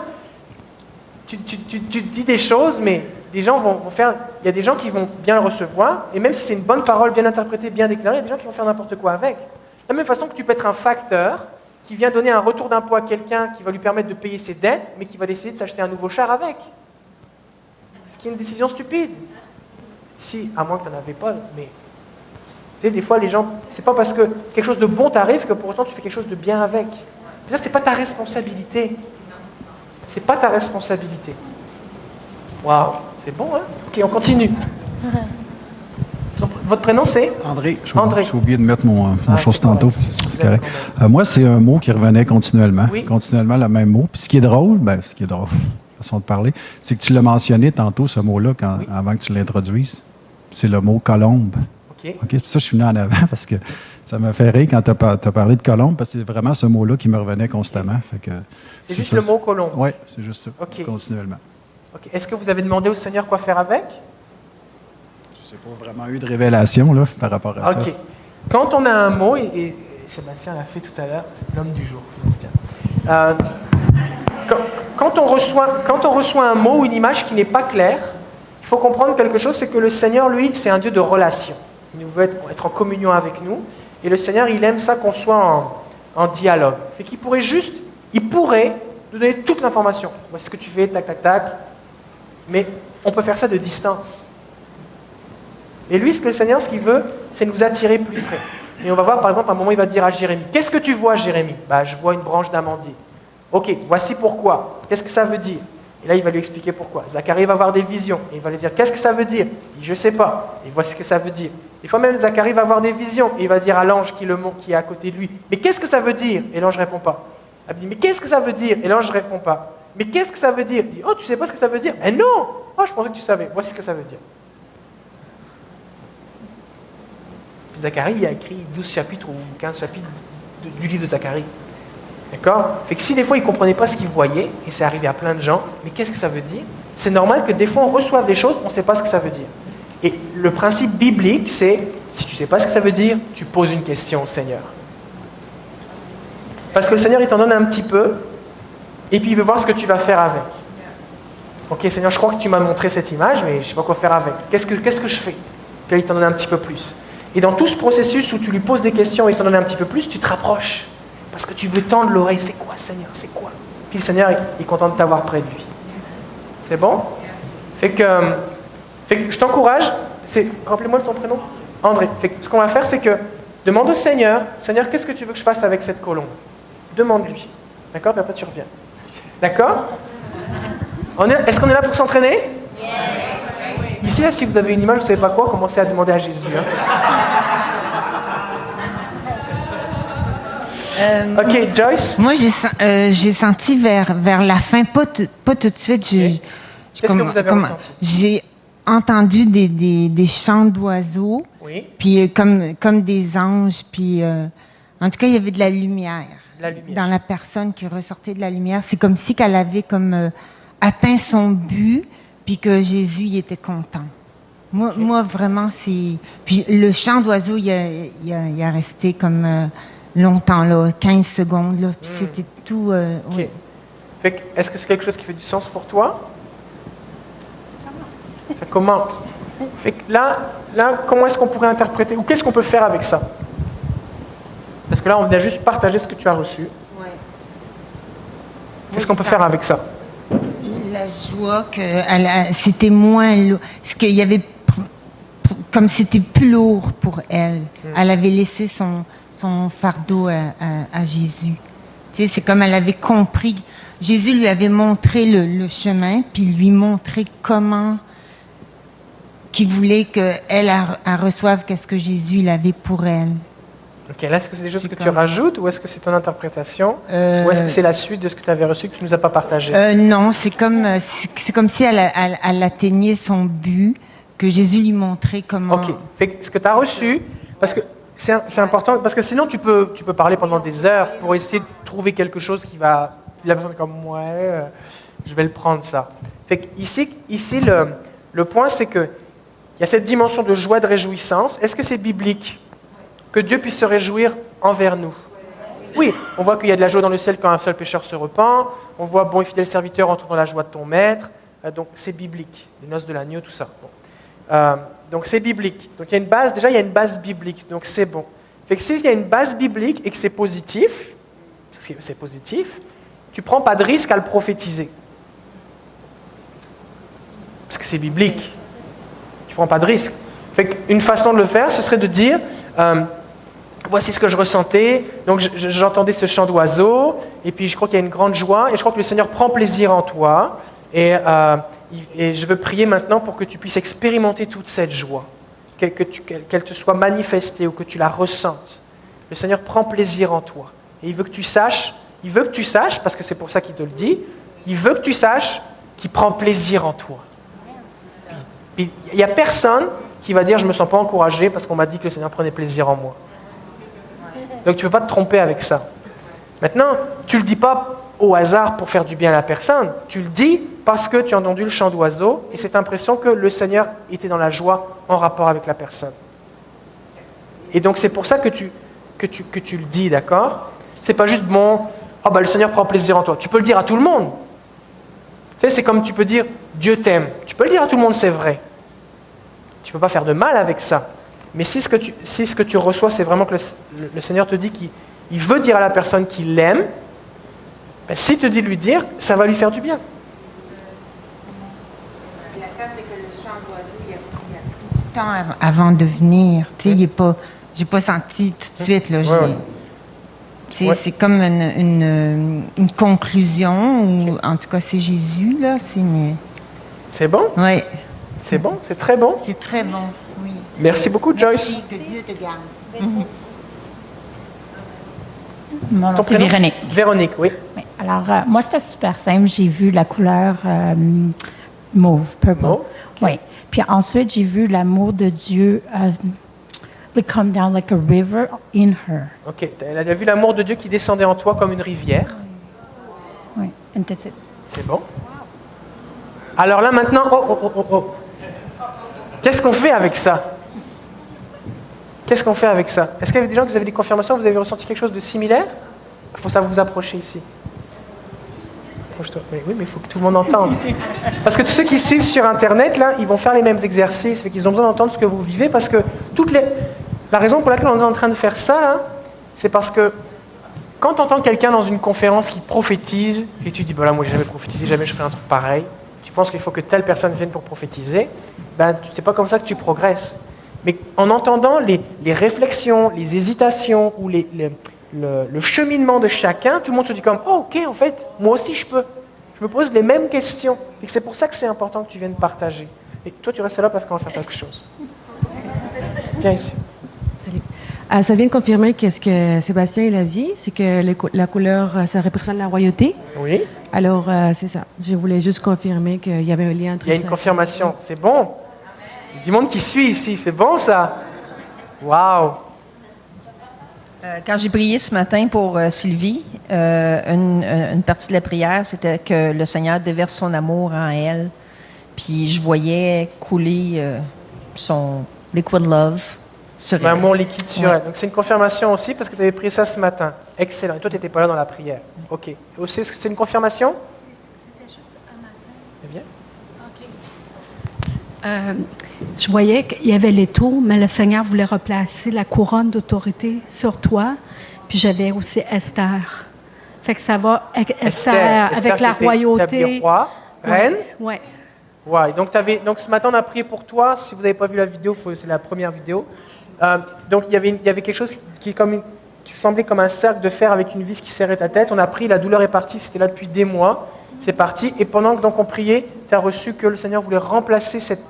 tu dis des choses, mais des gens vont faire... Il y a des gens qui vont bien le recevoir, et même si c'est une bonne parole, bien interprétée, bien déclarée, il y a des gens qui vont faire n'importe quoi avec. De la même façon que tu peux être un facteur qui vient donner un retour d'impôt à quelqu'un qui va lui permettre de payer ses dettes, mais qui va décider de s'acheter un nouveau char avec. Ce qui est une décision stupide. Si, à moins que tu n'en avais pas, mais... Tu sais, des fois, les gens... C'est pas parce que quelque chose de bon t'arrive que pour autant tu fais quelque chose de bien avec. Ça, c'est pas ta responsabilité. C'est pas ta responsabilité. Waouh, c'est bon, hein? Ok, on continue. Votre prénom, c'est? André. André. J'ai oublié de mettre mon chose tantôt. C'est correct. Moi, c'est un mot qui revenait continuellement. Oui. Continuellement, le même mot. Puis ce qui est drôle, façon de parler, c'est que tu l'as mentionné tantôt, ce mot-là, avant que tu l'introduises. C'est le mot colombe. OK. C'est pour ça que je suis venu en avant, parce que ça m'a fait rire quand tu as parlé de colombe, parce que c'est vraiment ce mot-là qui me revenait constamment. Fait que, c'est juste ça, le mot colombe? Oui, c'est juste ça, okay. Continuellement. Okay. Est-ce que vous avez demandé au Seigneur quoi faire avec? Je n'ai pas vraiment eu de révélation là, par rapport à ça. OK. Quand on a un mot, et Sébastien l'a fait tout à l'heure, c'est l'homme du jour, Sébastien. Quand on reçoit un mot ou une image qui n'est pas claire, il faut comprendre quelque chose, c'est que le Seigneur, lui, c'est un Dieu de relation. Il veut être en communion avec nous. Et le Seigneur, il aime ça qu'on soit en dialogue. Fait qu'il pourrait nous donner toute l'information. Voici ce que tu fais, tac, tac, tac. Mais on peut faire ça de distance. Et lui, le Seigneur, ce qu'il veut, c'est nous attirer plus près. Et on va voir, par exemple, à un moment, il va dire à Jérémie, « Qu'est-ce que tu vois, Jérémie ?» Je vois une branche d'amandier. « Ok, voici pourquoi. Qu'est-ce que ça veut dire ?» Et là, il va lui expliquer pourquoi. Zacharie va avoir des visions. Et il va lui dire, qu'est-ce que ça veut dire? Il dit, je ne sais pas. Et voici ce que ça veut dire. Des fois même, Zacharie va avoir des visions. Et il va dire à l'ange qui est à côté de lui, mais qu'est-ce que ça veut dire? Et l'ange ne répond pas. Il dit, mais qu'est-ce que ça veut dire? Et l'ange ne répond pas. Mais qu'est-ce que ça veut dire? Il dit, oh, tu ne sais pas ce que ça veut dire? Mais non! Oh, je pensais que tu savais. Voici ce que ça veut dire. Puis Zacharie, il a écrit 12 chapitres ou 15 chapitres du livre de Zacharie. D'accord? Fait que si des fois ils ne comprenaient pas ce qu'ils voyaient, et c'est arrivé à plein de gens, mais qu'est-ce que ça veut dire? C'est normal que des fois on reçoive des choses, on ne sait pas ce que ça veut dire. Et le principe biblique, c'est, si tu ne sais pas ce que ça veut dire, tu poses une question au Seigneur. Parce que le Seigneur, il t'en donne un petit peu, et puis il veut voir ce que tu vas faire avec. Ok, Seigneur, je crois que tu m'as montré cette image, mais je ne sais pas quoi faire avec. Qu'est-ce que je fais? Puis là, il t'en donne un petit peu plus. Et dans tout ce processus où tu lui poses des questions et il t'en donne un petit peu plus, tu te rapproches. Parce que tu veux tendre l'oreille. C'est quoi, Seigneur? C'est quoi? Puis le Seigneur est content de t'avoir près de lui. C'est bon? Fait que je t'encourage. Rappelez-moi ton prénom. André. Fait que ce qu'on va faire, c'est que demande au Seigneur, Seigneur, qu'est-ce que tu veux que je fasse avec cette colombe? Demande-lui. D'accord? Puis après, tu reviens. D'accord? Est-ce qu'on est là pour s'entraîner? Ici, là, si vous avez une image, vous ne savez pas quoi, commencez à demander à Jésus. Hein. Ok, Joyce? Moi, j'ai senti vers la fin, pas tout de suite. Qu'est-ce que vous avez ressenti? J'ai entendu des chants d'oiseaux, Oui. puis comme des anges, puis en tout cas, il y avait de la lumière. Dans la personne qui ressortait de la lumière. C'est comme si qu'elle avait atteint son but, puis que Jésus il était content. Moi, vraiment, c'est... Puis le chant d'oiseaux, il a resté comme longtemps, là, 15 secondes, là, puis c'était tout... oui. Est-ce que c'est quelque chose qui fait du sens pour toi? Ça commence. Fait que là, comment est-ce qu'on pourrait interpréter, ou qu'est-ce qu'on peut faire avec ça? Parce que là, on vient juste partager ce que tu as reçu. Ouais. Qu'est-ce qu'on peut faire avec ça? La joie que c'était moins lourd. Ce qu'il y avait comme c'était plus lourd pour elle. Elle avait laissé son fardeau à Jésus. Tu sais, c'est comme elle avait compris. Jésus lui avait montré le chemin, puis lui montrer comment qu'il voulait qu'elle elle reçoive qu'est-ce que Jésus il avait pour elle. Ok, là, est-ce que c'est des choses que tu rajoutes ou est-ce que c'est ton interprétation ou est-ce que c'est la suite de ce que tu avais reçu que tu ne nous as pas partagé? Non, c'est comme si elle atteignait son but, que Jésus lui montrait comment... Ok, fait que ce que tu as reçu, parce que c'est important, parce que sinon tu peux parler pendant des heures pour essayer de trouver quelque chose qui va... La personne est comme, je vais le prendre ça. Fait que ici le point, c'est qu'il y a cette dimension de joie, de réjouissance. Est-ce que c'est biblique? Que Dieu puisse se réjouir envers nous. Oui, on voit qu'il y a de la joie dans le ciel quand un seul pécheur se repent. On voit bon et fidèle serviteur entre dans la joie de ton maître. Donc c'est biblique. Les noces de l'agneau, tout ça. Bon. Donc c'est biblique. Donc il y a une base, déjà il y a une base biblique. Donc c'est bon. Fait que s'il y a une base biblique et que c'est positif, tu prends pas de risque à le prophétiser. Parce que c'est biblique. Tu prends pas de risque. Fait qu'une façon de le faire, ce serait de dire... voici ce que je ressentais, donc j'entendais ce chant d'oiseaux, et puis je crois qu'il y a une grande joie, et je crois que le Seigneur prend plaisir en toi, et je veux prier maintenant pour que tu puisses expérimenter toute cette joie, qu'elle te soit manifestée ou que tu la ressentes. Le Seigneur prend plaisir en toi, et il veut que tu saches, parce que c'est pour ça qu'il te le dit, il veut que tu saches qu'il prend plaisir en toi. Puis il n'y a personne qui va dire « je ne me sens pas encouragé parce qu'on m'a dit que le Seigneur prenait plaisir en moi ». Donc tu ne peux pas te tromper avec ça. Maintenant, tu ne le dis pas au hasard pour faire du bien à la personne, tu le dis parce que tu as entendu le chant d'oiseaux et cette impression que le Seigneur était dans la joie en rapport avec la personne. Et donc c'est pour ça que tu le dis, d'accord? C'est pas juste bon, le Seigneur prend plaisir en toi. Tu peux le dire à tout le monde. Tu sais, c'est comme tu peux dire Dieu t'aime. Tu peux le dire à tout le monde, c'est vrai. Tu ne peux pas faire de mal avec ça. Mais si ce que tu reçois, c'est vraiment que le Seigneur te dit qu'il veut dire à la personne qu'il l'aime, ben, s'il te dit de lui dire, ça va lui faire du bien. L'affaire, c'est que le chant d'oiseau, il a pris du temps avant de venir. Tu sais, j'ai pas senti tout de suite. Là, c'est comme une conclusion, ou en tout cas, c'est Jésus. Là, c'est bon? Oui. C'est bon? C'est très bon? C'est très bon, oui. Merci beaucoup, Joyce. Merci, que Dieu te garde. Mon nom, c'est Véronique. Véronique, oui. Oui. Alors, moi, c'était super simple. J'ai vu la couleur mauve, purple. Mauve? Okay. Oui. Puis ensuite, j'ai vu l'amour de Dieu come down like a river in her. OK. Elle a vu l'amour de Dieu qui descendait en toi comme une rivière. Oui. And that's it. C'est bon. Alors là, maintenant, qu'est-ce qu'on fait avec ça? Est-ce qu'il y avait des gens qui vous avez des confirmations? Vous avez ressenti quelque chose de similaire? Il faut ça vous approcher ici. Oui, mais il faut que tout le monde entende. Parce que tous ceux qui suivent sur Internet, là, ils vont faire les mêmes exercices. Ils ont besoin d'entendre ce que vous vivez parce que la raison pour laquelle on est en train de faire ça, là, c'est parce que quand tu entends quelqu'un dans une conférence qui prophétise, et tu dis, moi, j'ai jamais prophétisé, jamais je ferai un truc pareil, tu penses qu'il faut que telle personne vienne pour prophétiser, ben, c'est pas comme ça que tu progresses. Mais en entendant les réflexions, les hésitations ou le cheminement de chacun, tout le monde se dit comme « Oh, ok, en fait, moi aussi je peux. » Je me pose les mêmes questions. Et c'est pour ça que c'est important que tu viennes partager. Et toi, tu restes là parce qu'on va faire quelque chose. Viens ici. Salut. Ça vient de confirmer que ce que Sébastien il a dit, c'est que la couleur, ça représente la royauté. Oui. Alors, c'est ça. Je voulais juste confirmer qu'il y avait un lien entre Il y a une ça. confirmation. C'est bon. Il y a du monde qui suit ici. C'est bon, ça? Waouh! Quand j'ai prié ce matin pour Sylvie, une partie de la prière, c'était que le Seigneur déverse son amour en elle. Puis je voyais couler son liquid love sur elle. L'amour liquide sur elle. Donc c'est une confirmation aussi parce que tu avais prié ça ce matin. Excellent. Et toi, tu n'étais pas là dans la prière. OK. Aussi, est-ce que c'est une confirmation? C'était juste un matin. Eh bien. Je voyais qu'il y avait les tours, mais le Seigneur voulait replacer la couronne d'autorité sur toi. Puis j'avais aussi Esther. Fait que ça va avec Esther avec la royauté. Roi, reine. Oui. Ouais. Donc ce matin, on a prié pour toi. Si vous n'avez pas vu la vidéo, c'est la première vidéo. Donc il y avait quelque chose qui semblait comme un cercle de fer avec une vis qui serrait ta tête. On a prié, la douleur est partie. C'était là depuis des mois. C'est parti. Et pendant que donc on priait, tu as reçu que le Seigneur voulait remplacer cette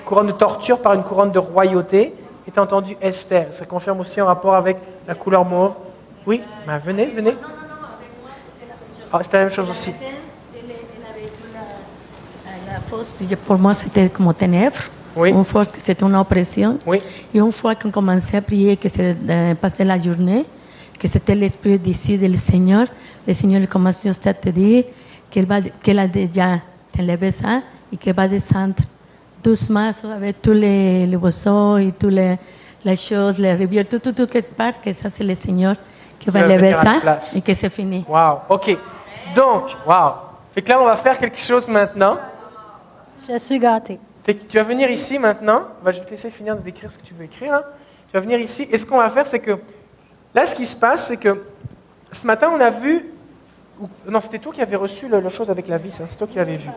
couronne de torture par une couronne de royauté. Et tu as entendu Esther. Ça confirme aussi en rapport avec la couleur mauve. Oui, ben venez. Non, avec moi, c'était la même chose aussi. La force, pour moi, c'était comme ténèbres. Oui. Une fois que c'était une oppression. Oui. Et une fois qu'on commençait à prier, que c'est passé la journée, que c'était l'Esprit d'ici du Seigneur, le Seigneur commençait à te dire qu'elle a déjà enlevé ça et qu'elle va descendre doucement avec tous les oiseaux et toutes les choses, les rivières, tout quelque part, que ça c'est le Seigneur qui va lever ça et que c'est fini. Wow, ok. Donc, wow. Fait que là, on va faire quelque chose maintenant. Je suis gâtée. Fait que tu vas venir ici maintenant. Je vais te laisser finir de décrire ce que tu veux écrire. Hein. Tu vas venir ici. Et ce qu'on va faire, c'est que là, ce qui se passe, c'est que ce matin, on a vu. Non, c'était toi qui avais reçu la chose avec la vis. Hein, c'est toi qui l'avais vu.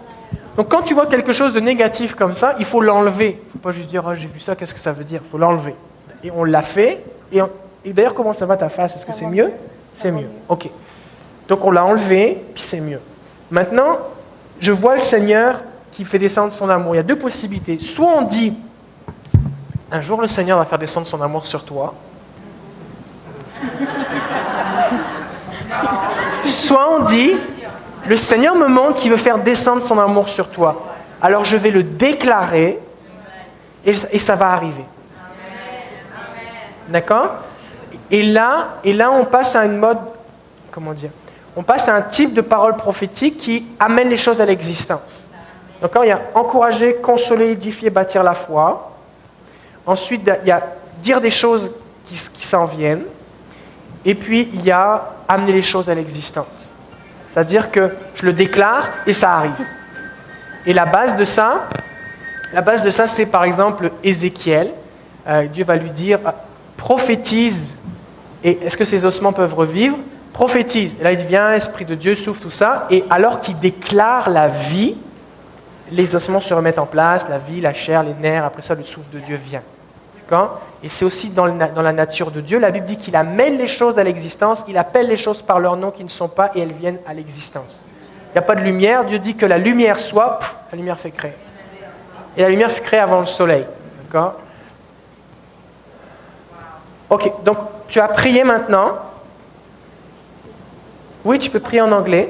Donc, quand tu vois quelque chose de négatif comme ça, il faut l'enlever. Il ne faut pas juste dire oh, j'ai vu ça, qu'est-ce que ça veut dire? Il faut l'enlever. Et on l'a fait. Et d'ailleurs, comment ça va ta face? Est-ce que c'est mieux? C'est mieux. Ok. Donc, on l'a enlevé, puis c'est mieux. Maintenant, je vois le Seigneur qui fait descendre son amour. Il y a deux possibilités. Soit on dit, un jour le Seigneur va faire descendre son amour sur toi. Soit on dit, le Seigneur me montre qu'il veut faire descendre son amour sur toi. Alors je vais le déclarer et ça va arriver. D'accord? Et là, on passe à une mode, comment dire? On passe à un type de parole prophétique qui amène les choses à l'existence. Donc, il y a encourager, consoler, édifier, bâtir la foi. Ensuite, il y a dire des choses qui s'en viennent. Et puis, il y a amener les choses à l'existence. C'est-à-dire que je le déclare et ça arrive. Et la base de ça, c'est par exemple Ézéchiel. Dieu va lui dire, prophétise. Et est-ce que ces ossements peuvent revivre? Prophétise. Et là, il dit, viens, Esprit de Dieu, souffle tout ça. Et alors qu'il déclare la vie, les ossements se remettent en place, la vie, la chair, les nerfs, après ça, le souffle de Dieu vient. D'accord? Et c'est aussi dans la nature de Dieu. La Bible dit qu'il amène les choses à l'existence, il appelle les choses par leur nom qui ne sont pas et elles viennent à l'existence. Il n'y a pas de lumière, Dieu dit que la lumière soit, la lumière fait créer. Et la lumière fut créée avant le soleil. D'accord? Ok, donc tu as prié maintenant. Oui, tu peux prier en anglais,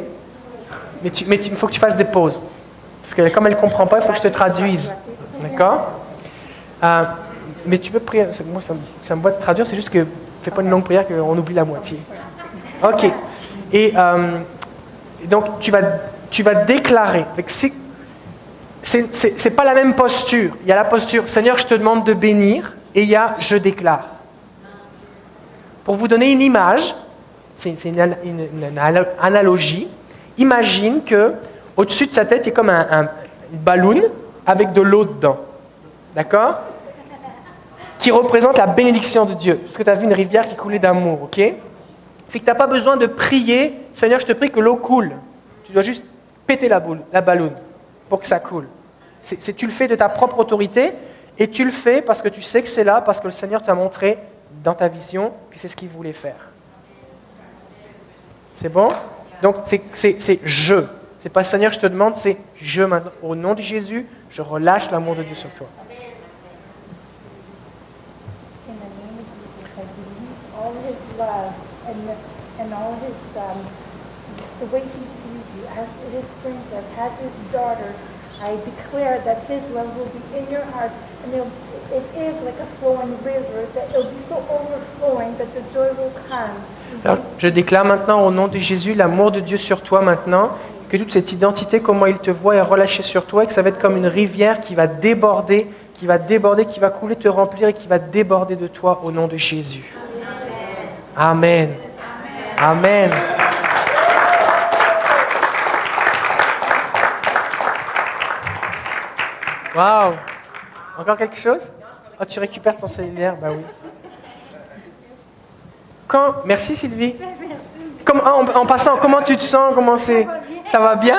mais il faut que tu fasses des pauses. Parce que comme elle ne comprend pas, il faut que je te traduise. D'accord? Mais tu peux prier. Moi, ça me va de traduire, c'est juste que fais pas une longue prière qu'on oublie la moitié. Ok. Et donc, tu vas déclarer. C'est pas la même posture. Il y a la posture Seigneur, je te demande de bénir, et il y a je déclare. Pour vous donner une image, c'est une analogie. Imagine que au-dessus de sa tête, il y a comme un ballon avec de l'eau dedans. D'accord? Qui représente la bénédiction de Dieu. Parce que tu as vu une rivière qui coulait d'amour, ok? Fait que tu n'as pas besoin de prier, Seigneur, je te prie que l'eau coule. Tu dois juste péter la ballonne pour que ça coule. Tu le fais de ta propre autorité et tu le fais parce que tu sais que c'est là, parce que le Seigneur t'a montré dans ta vision que c'est ce qu'il voulait faire. C'est bon? Donc, c'est je. C'est pas Seigneur, je te demande, c'est je maintenant, au nom de Jésus, je relâche l'amour de Dieu sur toi. In the name of Jesus, I release all his love and all his, the way he sees you as his princess, as his daughter. I declare that his love will be in your heart, and it is like a flowing river, that it will be so overflowing that the joy will come. Alors, je déclare maintenant au nom de Jésus l'amour de Dieu sur toi maintenant, que toute cette identité, comment il te voit, est relâchée sur toi, et que ça va être comme une rivière qui va déborder, qui va couler, te remplir et qui va déborder de toi au nom de Jésus. Amen. Amen. Waouh. Encore quelque chose? Ah, tu récupères ton cellulaire? Bah oui. Merci Sylvie. En passant, comment tu te sens? Ça va bien?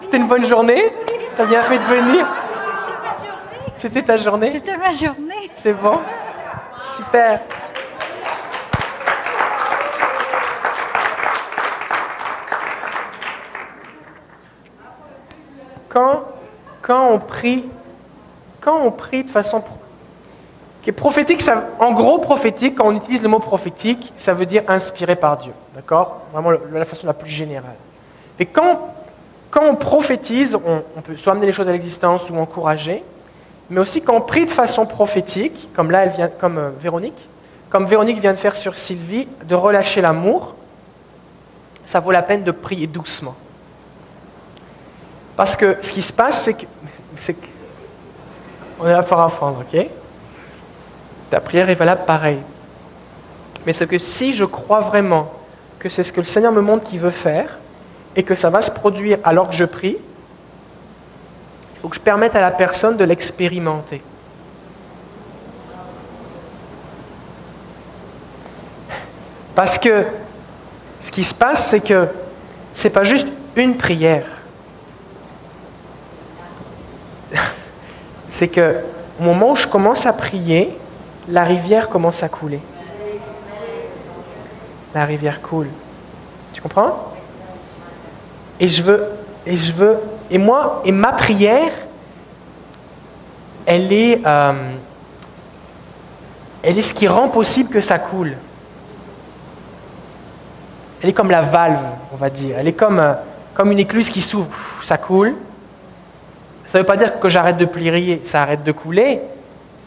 C'était une bonne journée? T'as bien fait de venir? C'était ta journée? C'était ma journée. C'est bon? Super. Quand on prie de façon qui est prophétique, en gros prophétique, quand on utilise le mot prophétique, ça veut dire inspiré par Dieu, d'accord? Vraiment la façon la plus générale. Et quand on prophétise, on peut soit amener les choses à l'existence ou encourager, mais aussi quand on prie de façon prophétique, comme là, comme Véronique vient de faire sur Sylvie, de relâcher l'amour, ça vaut la peine de prier doucement. Parce que ce qui se passe, c'est que on est là pour apprendre, ok? Ta prière est valable pareil. Mais c'est que si je crois vraiment que c'est ce que le Seigneur me montre qu'il veut faire et que ça va se produire alors que je prie, il faut que je permette à la personne de l'expérimenter. Parce que ce qui se passe, c'est que c'est pas juste une prière. C'est que au moment où je commence à prier, la rivière commence à couler. La rivière coule. Tu comprends? Et ma prière, elle est ce qui rend possible que ça coule. Elle est comme la valve, on va dire. Elle est comme une écluse qui s'ouvre, ça coule. Ça ne veut pas dire que j'arrête de prier, ça arrête de couler,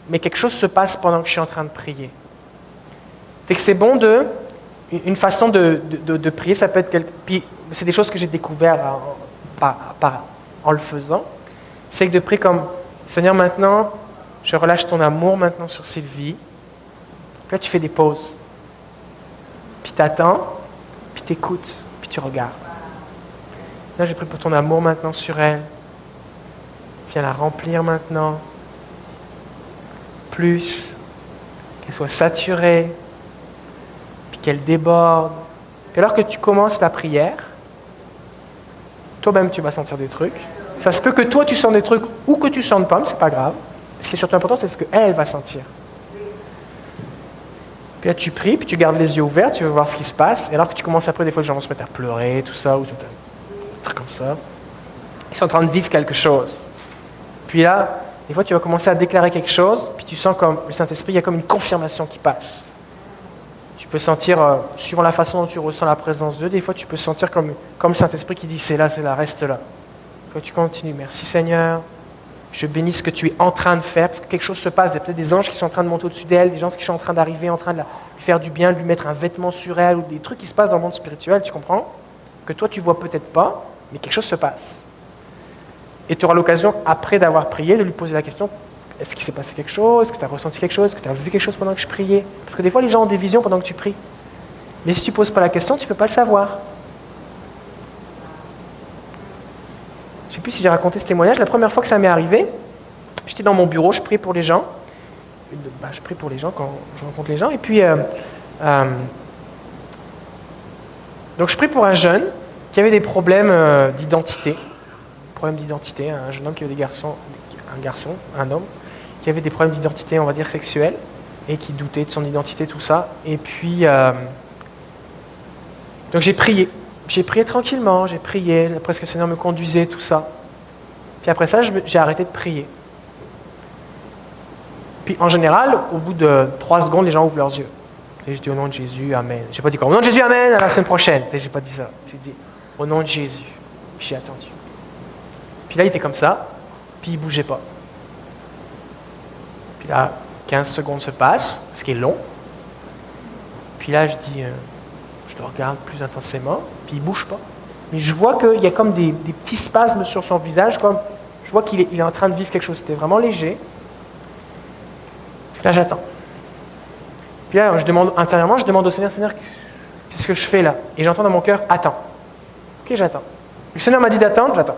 mais quelque chose se passe pendant que je suis en train de prier. Fait que c'est bon une façon de prier, ça peut être puis c'est des choses que j'ai découvertes en le faisant, c'est de prier comme Seigneur, maintenant, je relâche ton amour maintenant sur Sylvie. Là, tu fais des pauses. Puis tu attends, puis tu écoutes, puis tu regardes. Là, je prie pour ton amour maintenant sur elle. Viens la remplir maintenant. Plus. Qu'elle soit saturée. Puis qu'elle déborde. Puis alors que tu commences la prière, toi-même tu vas sentir des trucs. Ça se peut que toi tu sens des trucs ou que tu ne sentes pas, mais c'est pas grave. Ce qui est surtout important, c'est ce qu'elle va sentir. Puis là tu pries, puis tu gardes les yeux ouverts, tu veux voir ce qui se passe. Et alors que tu commences à prier, des fois les gens vont se mettre à pleurer, tout ça, ou tout un truc comme ça. Ils sont en train de vivre quelque chose. Puis là, des fois tu vas commencer à déclarer quelque chose, puis tu sens comme le Saint-Esprit, il y a comme une confirmation qui passe. Tu peux sentir, suivant la façon dont tu ressens la présence de Dieu, des fois tu peux sentir comme le Saint-Esprit qui dit c'est là, reste là. Quand tu continues, merci Seigneur, je bénis ce que tu es en train de faire, parce que quelque chose se passe, il y a peut-être des anges qui sont en train de monter au-dessus d'elle, des gens qui sont en train d'arriver, en train de lui faire du bien, de lui mettre un vêtement sur elle, ou des trucs qui se passent dans le monde spirituel, tu comprends? Que toi tu vois peut-être pas, mais quelque chose se passe. Et tu auras l'occasion, après d'avoir prié, de lui poser la question, est-ce qu'il s'est passé quelque chose? Est-ce que tu as ressenti quelque chose? Est-ce que tu as vu quelque chose pendant que je priais? Parce que des fois, les gens ont des visions pendant que tu pries. Mais si tu ne poses pas la question, tu ne peux pas le savoir. Je ne sais plus si j'ai raconté ce témoignage. La première fois que ça m'est arrivé, j'étais dans mon bureau, je priais pour les gens. Je prie pour les gens quand je rencontre les gens. Et puis, donc je prie pour un jeune qui avait des problèmes d'identité. Un jeune homme qui avait un homme qui avait des problèmes d'identité, on va dire, sexuelle, et qui doutait de son identité, tout ça. Et puis, donc j'ai prié. J'ai prié tranquillement, j'ai prié, après ce que le Seigneur me conduisait, tout ça. Puis après ça, j'ai arrêté de prier. Puis en général, au bout de 3 secondes, les gens ouvrent leurs yeux. Et je dis au nom de Jésus, Amen. J'ai pas dit quoi? Au nom de Jésus, Amen, à la semaine prochaine. J'ai pas dit ça. J'ai dit au nom de Jésus. Puis j'ai attendu. Puis là, il était comme ça, puis il bougeait pas. Puis là, 15 secondes se passent, ce qui est long. Puis là, je dis, je le regarde plus intensément, puis il bouge pas. Mais je vois qu'il y a comme des petits spasmes sur son visage, comme je vois qu'il est en train de vivre quelque chose. C'était vraiment léger. Puis là, j'attends. Puis là, intérieurement, je demande au Seigneur, Seigneur, qu'est-ce que je fais là? Et j'entends dans mon cœur, attends. Ok, j'attends. Le Seigneur m'a dit d'attendre, j'attends.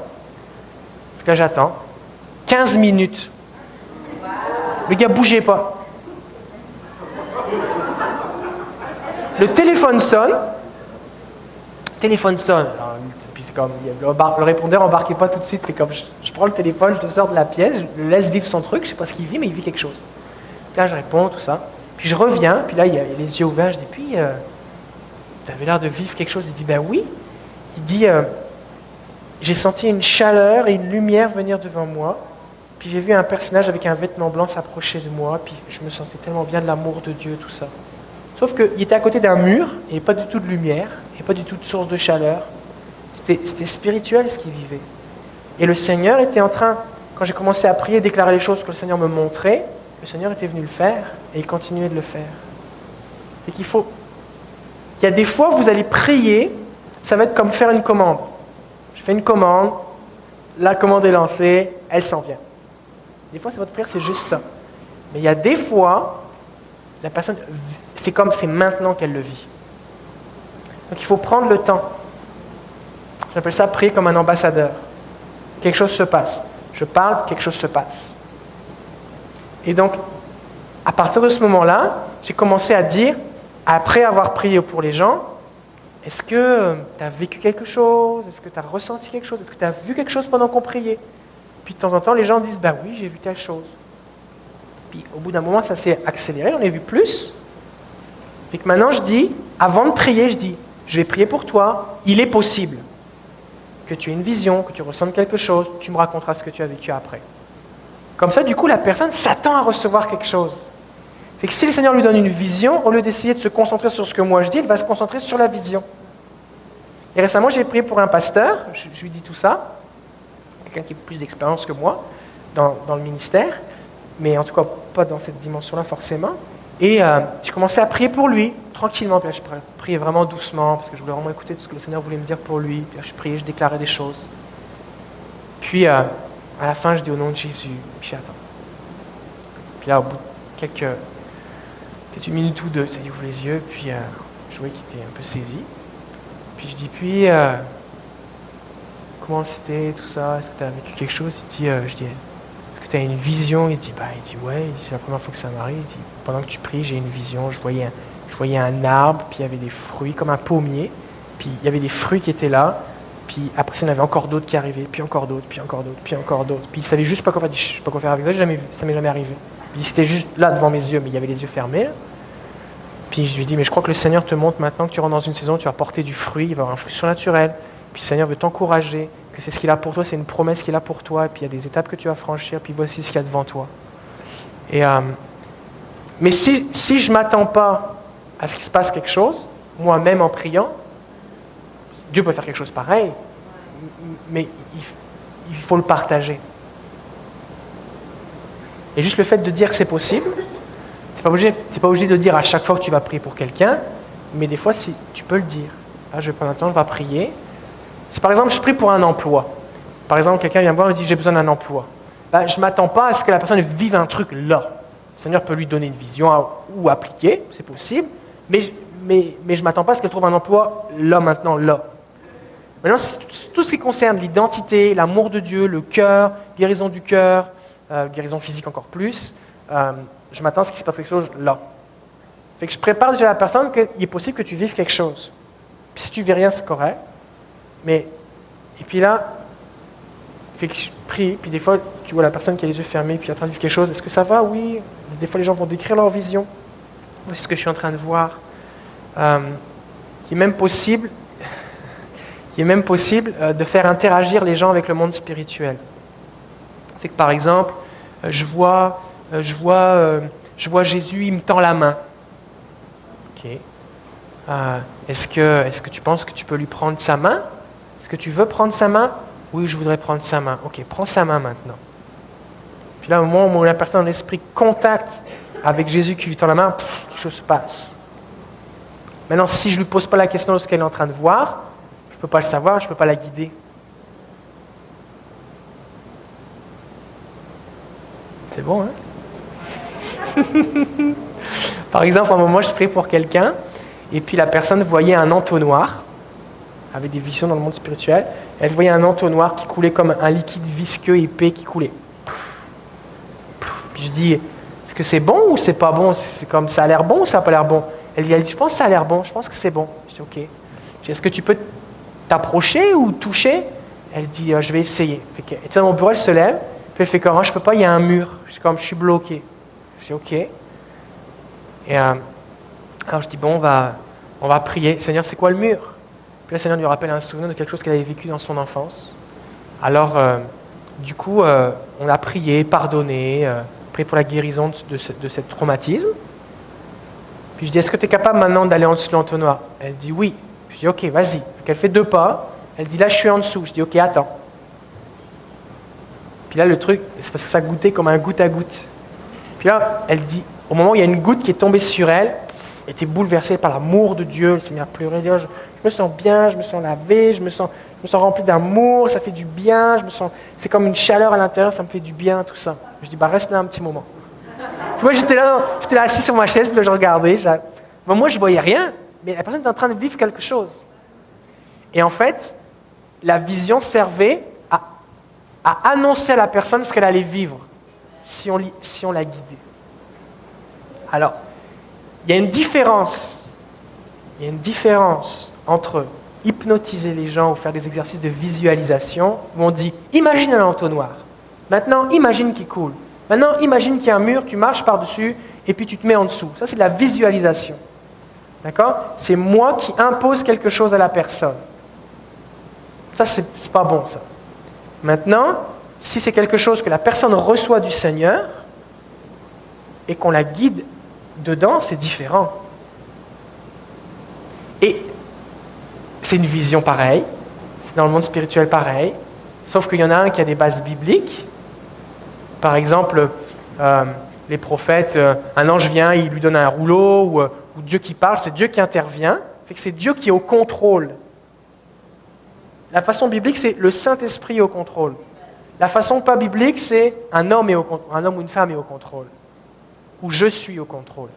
Puis là, j'attends. 15 minutes. Le gars bougeait pas. Le téléphone sonne. Alors, puis c'est comme, le répondeur n'embarquait pas tout de suite. C'est comme, je prends le téléphone, je le sors de la pièce, je le laisse vivre son truc. Je sais pas ce qu'il vit, mais il vit quelque chose. Puis là, je réponds, tout ça. Puis je reviens, puis là, il a les yeux ouverts. Je dis, puis, tu avais l'air de vivre quelque chose. Il dit, ben oui. Il dit, j'ai senti une chaleur et une lumière venir devant moi. Puis j'ai vu un personnage avec un vêtement blanc s'approcher de moi. Puis je me sentais tellement bien de l'amour de Dieu, tout ça. Sauf qu'il était à côté d'un mur, il n'y avait pas du tout de lumière, il n'y avait pas du tout de source de chaleur. C'était spirituel ce qu'il vivait. Et le Seigneur était en train, quand j'ai commencé à prier, déclarer les choses que le Seigneur me montrait, le Seigneur était venu le faire et il continuait de le faire. Et qu'il y a des fois où vous allez prier, ça va être comme faire une commande. Je fais une commande, la commande est lancée, elle s'en vient. Des fois, votre prière, c'est juste ça. Mais il y a des fois, la personne, c'est comme c'est maintenant qu'elle le vit. Donc il faut prendre le temps. J'appelle ça prier comme un ambassadeur. Quelque chose se passe. Je parle, quelque chose se passe. Et donc, à partir de ce moment-là, j'ai commencé à dire, après avoir prié pour les gens, est-ce que tu as vécu quelque chose? Est-ce que tu as ressenti quelque chose? Est-ce que tu as vu quelque chose pendant qu'on priait? Puis de temps en temps, les gens disent, ben oui, j'ai vu telle chose. Puis au bout d'un moment, ça s'est accéléré, on a vu plus. Et que maintenant, je dis, avant de prier, je dis, je vais prier pour toi, il est possible que tu aies une vision, que tu ressentes quelque chose, tu me raconteras ce que tu as vécu après. Comme ça, du coup, la personne s'attend à recevoir quelque chose. Fait que si le Seigneur lui donne une vision, au lieu d'essayer de se concentrer sur ce que moi je dis, il va se concentrer sur la vision. Et récemment, j'ai prié pour un pasteur, je lui dis tout ça, quelqu'un qui a plus d'expérience que moi dans le ministère, mais en tout cas pas dans cette dimension-là forcément. Et j'ai commencé à prier pour lui, tranquillement. Puis là, je priais vraiment doucement, parce que je voulais vraiment écouter tout ce que le Seigneur voulait me dire pour lui. Puis là, je priais, je déclarais des choses. Puis à la fin, je dis au nom de Jésus, puis j'attends. Puis là, au bout de peut-être une minute ou deux, ça ouvre les yeux, puis je voyais qu'il était un peu saisi. Puis je dis, puis, comment c'était, tout ça? Est-ce que tu as vécu quelque chose? Je dis, est-ce que tu as une vision? Il dit, ouais, c'est la première fois que ça m'arrive. Il dit, pendant que tu pries, j'ai une vision, je voyais un arbre, puis il y avait des fruits, comme un pommier, puis il y avait des fruits qui étaient là, puis après ça, il y en avait encore d'autres qui arrivaient, puis encore d'autres, puis encore d'autres, puis encore d'autres. Puis il savait juste pas quoi faire. Je sais pas quoi faire avec ça, ça m'est jamais arrivé. Puis c'était juste là devant mes yeux, mais il y avait les yeux fermés. Là. Puis je lui dis, mais je crois que le Seigneur te montre maintenant que tu rentres dans une saison où tu vas porter du fruit, il va y avoir un fruit surnaturel. Puis le Seigneur veut t'encourager, que c'est ce qu'il a pour toi, c'est une promesse qu'il a pour toi, et puis il y a des étapes que tu vas franchir, puis voici ce qu'il y a devant toi. Et, mais si je ne m'attends pas à ce qu'il se passe quelque chose, moi-même en priant, Dieu peut faire quelque chose pareil, mais il faut le partager. Et juste le fait de dire que c'est possible, tu n'es pas obligé de dire à chaque fois que tu vas prier pour quelqu'un, mais des fois, si tu peux le dire. Là, je vais prendre un temps, je vais prier. Si par exemple, je prie pour un emploi, par exemple, quelqu'un vient me voir et me dit « j'ai besoin d'un emploi », je ne m'attends pas à ce que la personne vive un truc là. Le Seigneur peut lui donner une vision ou appliquer, c'est possible, mais je ne m'attends pas à ce qu'elle trouve un emploi là, maintenant, là. Maintenant, tout ce qui concerne l'identité, l'amour de Dieu, le cœur, guérison du cœur, guérison physique encore plus, je m'attends à ce qu'il se passe quelque chose là. Fait que je prépare déjà la personne qu'il est possible que tu vives quelque chose. Puis si tu ne vis rien, c'est correct. Et puis là, fait que je prie, puis des fois, tu vois la personne qui a les yeux fermés, puis qui est en train de vivre quelque chose. Est-ce que ça va? Oui. Des fois, les gens vont décrire leur vision. Voici ce que je suis en train de voir. Qui est même possible. qui est même possible de faire interagir les gens avec le monde spirituel. Fait que par exemple, je vois Jésus, il me tend la main. Ok. Est-ce que tu penses que tu peux lui prendre sa main? Est-ce que tu veux prendre sa main? Oui, je voudrais prendre sa main. Ok, prends sa main maintenant. Puis là, au moment où la personne dans l'esprit contact avec Jésus qui lui tend la main, quelque chose se passe. Maintenant, si je ne lui pose pas la question de ce qu'elle est en train de voir, je ne peux pas le savoir, je ne peux pas la guider. C'est bon, hein? Par exemple, à un moment, je prie pour quelqu'un, et puis la personne voyait un entonnoir, avec des visions dans le monde spirituel, elle voyait un entonnoir qui coulait comme un liquide visqueux, épais, qui coulait. Puis je dis, est-ce que c'est bon ou c'est pas bon? C'est comme, ça a l'air bon ou ça n'a pas l'air bon? Elle dit, je pense que ça a l'air bon, je pense que c'est bon. Je dis, ok. Je dis, est-ce que tu peux t'approcher ou toucher? Elle dit, je vais essayer. Elle était dans mon bureau, elle se lève, puis elle fait comment? Je peux pas, il y a un mur. Je suis bloqué. Je dis, ok. Et alors je dis, bon, on va prier. Seigneur, c'est quoi le mur? Puis le Seigneur lui rappelle un souvenir de quelque chose qu'elle avait vécu dans son enfance. Alors, du coup, on a prié, pardonné, prié pour la guérison de ce traumatisme. Puis je dis, est-ce que tu es capable maintenant d'aller en dessous de l'entonnoir? Elle dit oui. Puis je dis, ok, vas-y. Donc elle fait 2 pas. Elle dit, là, je suis en dessous. Je dis, ok, attends. Puis là, le truc, c'est parce que ça goûtait comme un goutte à goutte. Puis là, elle dit, au moment où il y a une goutte qui est tombée sur elle, elle était bouleversée par l'amour de Dieu. Elle s'est mise à pleurer. Elle dit, je me sens bien, je me sens lavé, je me sens rempli d'amour, ça fait du bien, c'est comme une chaleur à l'intérieur, ça me fait du bien, tout ça. Je dis, reste là un petit moment. Puis moi, j'étais là assis sur ma chaise, puis là, je regardais. Moi, je ne voyais rien, mais la personne était en train de vivre quelque chose. Et en fait, la vision servait à annoncer à la personne ce qu'elle allait vivre, si on la guidait. Alors, il y a une différence entre hypnotiser les gens ou faire des exercices de visualisation où on dit « imagine un entonnoir, maintenant imagine qu'il coule, maintenant imagine qu'il y a un mur, tu marches par-dessus et puis tu te mets en dessous ». Ça, c'est de la visualisation. D'accord? C'est moi qui impose quelque chose à la personne. Ça, c'est pas bon, ça. Maintenant, si c'est quelque chose que la personne reçoit du Seigneur et qu'on la guide dedans, c'est différent. Et c'est une vision pareille, c'est dans le monde spirituel pareil, sauf qu'il y en a un qui a des bases bibliques. Par exemple, les prophètes, un ange vient, il lui donne un rouleau, ou Dieu qui parle, c'est Dieu qui intervient, fait que c'est Dieu qui est au contrôle. La façon biblique, c'est le Saint-Esprit au contrôle. La façon pas biblique, c'est un homme ou une femme est au contrôle, ou je suis au contrôle.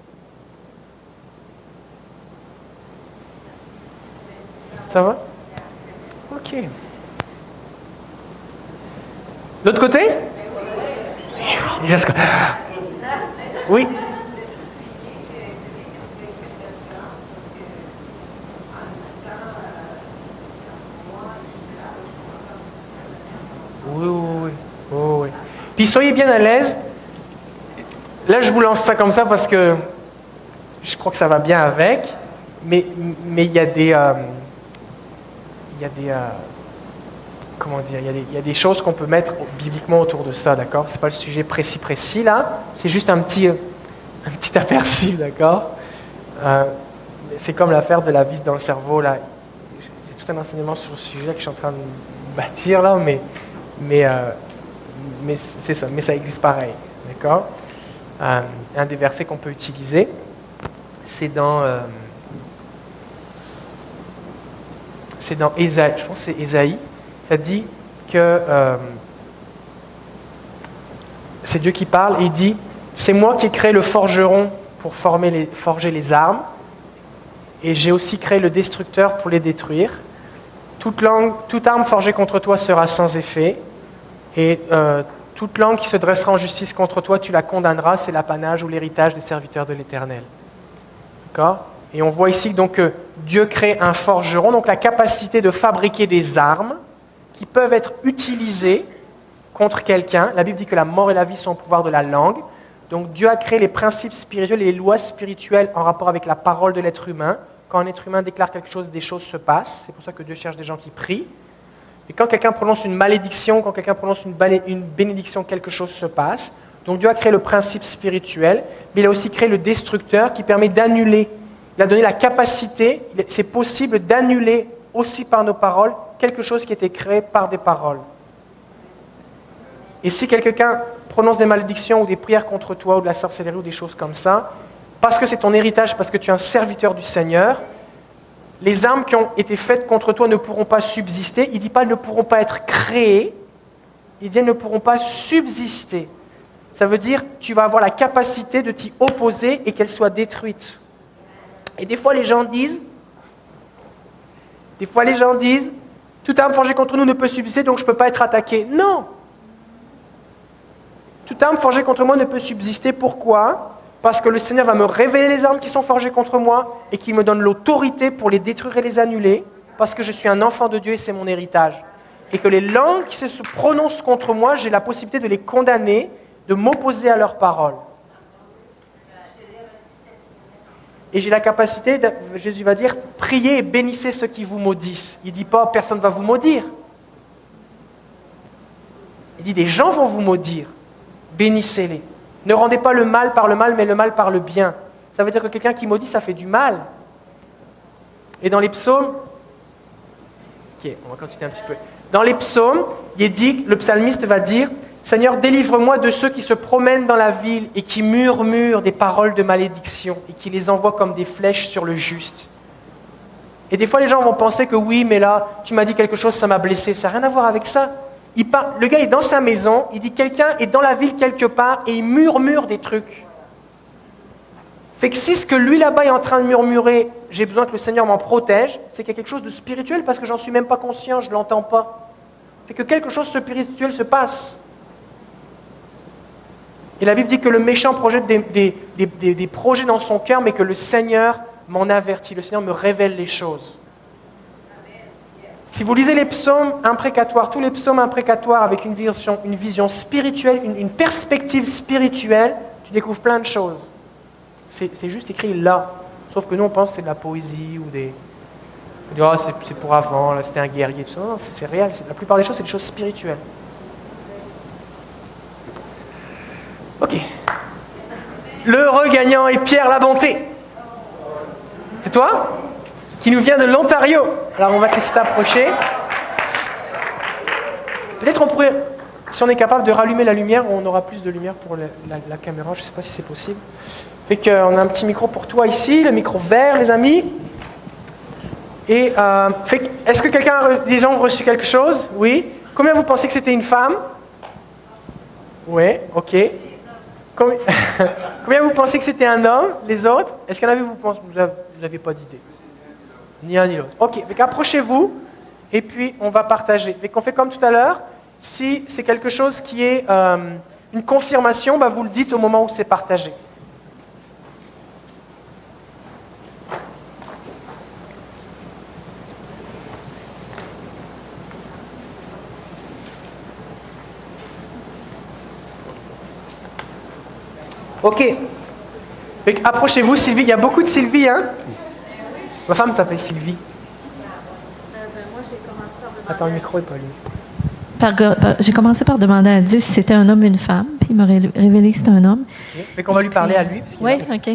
Ça va? Ok. L'autre côté? Oui. Oui. Puis soyez bien à l'aise. Là, je vous lance ça comme ça parce que je crois que ça va bien avec. Mais il y a des... il y a des choses qu'on peut mettre bibliquement autour de ça, d'accord? C'est pas le sujet précis là, c'est juste un petit aperçu, d'accord? C'est comme l'affaire de la vis dans le cerveau là. J'ai tout un enseignement sur le sujet que je suis en train de bâtir là, mais c'est ça, mais ça existe pareil, d'accord? Un des versets qu'on peut utiliser, c'est dans Ésaïe, je pense que c'est Ésaïe, ça dit que c'est Dieu qui parle et il dit « C'est moi qui ai créé le forgeron pour forger les armes et j'ai aussi créé le destructeur pour les détruire. Toute arme forgée contre toi sera sans effet et toute langue qui se dressera en justice contre toi, tu la condamneras, c'est l'apanage ou l'héritage des serviteurs de l'Éternel. » D'accord ? Et on voit ici donc que Dieu crée un forgeron, donc la capacité de fabriquer des armes qui peuvent être utilisées contre quelqu'un. La Bible dit que la mort et la vie sont au pouvoir de la langue. Donc Dieu a créé les principes spirituels et les lois spirituelles en rapport avec la parole de l'être humain quand un être humain déclare quelque chose, des choses se passent. C'est pour ça que Dieu cherche des gens qui prient. Et quand quelqu'un prononce une malédiction, quand quelqu'un prononce une bénédiction, quelque chose se passe. Donc Dieu a créé le principe spirituel, mais il a aussi créé le destructeur qui permet d'annuler. Il a donné la capacité, c'est possible d'annuler aussi par nos paroles quelque chose qui était créé par des paroles. Et si quelqu'un prononce des malédictions ou des prières contre toi ou de la sorcellerie ou des choses comme ça, parce que c'est ton héritage, parce que tu es un serviteur du Seigneur, les armes qui ont été faites contre toi ne pourront pas subsister. Il ne dit pas ne pourront pas être créées, il dit ne pourront pas subsister. Ça veut dire tu vas avoir la capacité de t'y opposer et qu'elles soient détruites. Et des fois les gens disent, toute arme forgée contre nous ne peut subsister, donc je ne peux pas être attaqué. Non! Toute arme forgée contre moi ne peut subsister. Pourquoi? Parce que le Seigneur va me révéler les armes qui sont forgées contre moi et qu'il me donne l'autorité pour les détruire et les annuler, parce que je suis un enfant de Dieu et c'est mon héritage. Et que les langues qui se prononcent contre moi, j'ai la possibilité de les condamner, de m'opposer à leurs paroles. Et j'ai la capacité, Jésus va dire, priez et bénissez ceux qui vous maudissent. Il ne dit pas, personne ne va vous maudire. Il dit, des gens vont vous maudire. Bénissez-les. Ne rendez pas le mal par le mal, mais le mal par le bien. Ça veut dire que quelqu'un qui maudit, ça fait du mal. Et dans les psaumes, ok, on va continuer un petit peu. Dans les psaumes, il est dit, le psalmiste va dire, Seigneur, délivre-moi de ceux qui se promènent dans la ville et qui murmurent des paroles de malédiction et qui les envoient comme des flèches sur le juste. Et des fois, les gens vont penser que oui, mais là, tu m'as dit quelque chose, ça m'a blessé. Ça n'a rien à voir avec ça. Le gars est dans sa maison, il dit quelqu'un est dans la ville quelque part et il murmure des trucs. Fait que si ce que lui là-bas est en train de murmurer, j'ai besoin que le Seigneur m'en protège, c'est qu'il y a quelque chose de spirituel parce que j'en suis même pas conscient, je ne l'entends pas. Fait que quelque chose de spirituel se passe. Et la Bible dit que le méchant projette des projets dans son cœur, mais que le Seigneur m'en avertit, le Seigneur me révèle les choses. Si vous lisez les psaumes imprécatoires, tous les psaumes imprécatoires avec une vision spirituelle, une perspective spirituelle, tu découvres plein de choses. C'est juste écrit là. Sauf que nous, on pense que c'est de la poésie ou des... On dit, oh, c'est pour avant, là, c'était un guerrier, tout ça. Non, c'est réel. La plupart des choses, c'est des choses spirituelles. Ok. L'heureux gagnant est Pierre Labonté. C'est toi? Qui nous vient de l'Ontario. Alors on va te laisser t'approcher. Peut-être on pourrait, si on est capable de rallumer la lumière, on aura plus de lumière pour la caméra, je ne sais pas si c'est possible. Fait qu'on a un petit micro pour toi ici, le micro vert les amis. Et est-ce que des gens ont reçu quelque chose? Oui. Combien vous pensez que c'était une femme? Oui, ok. Combien vous pensez que c'était un homme? Les autres? Est-ce qu'il y en avait vous n'avez pas d'idée? Ni un ni l'autre. Ok, approchez-vous et puis on va partager. On fait comme tout à l'heure. Si c'est quelque chose qui est une confirmation, vous le dites au moment où c'est partagé. Ok. Approchez-vous, Sylvie. Il y a beaucoup de Sylvie, hein? Ma femme s'appelle Sylvie. Moi, j'ai commencé par demander... Attends, le micro n'est pas allumé. J'ai commencé par demander à Dieu si c'était un homme ou une femme, puis il m'a révélé que c'était un homme. Okay. Fait qu'on va lui parler à lui. Oui, OK.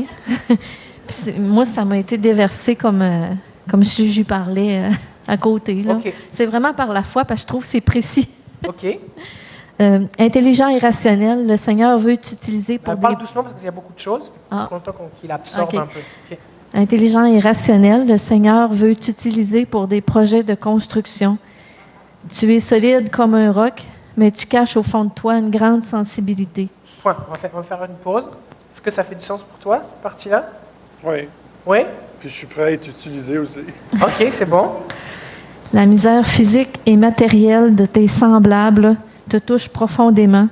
Moi, ça m'a été déversé comme si je lui parlais à côté. Là. Okay. C'est vraiment par la foi, parce que je trouve que c'est précis. OK. Intelligent et rationnel, le Seigneur veut t'utiliser pour parle doucement parce qu'il y a beaucoup de choses. Content qu'il absorbe un peu. Okay. Intelligent et rationnel, le Seigneur veut t'utiliser pour des projets de construction. Tu es solide comme un roc, mais tu caches au fond de toi une grande sensibilité. Point. On va faire une pause. Est-ce que ça fait du sens pour toi, cette partie-là? Oui. Oui? Puis je suis prêt à être utilisé aussi. OK, c'est bon. La misère physique et matérielle de tes semblables te touche profondément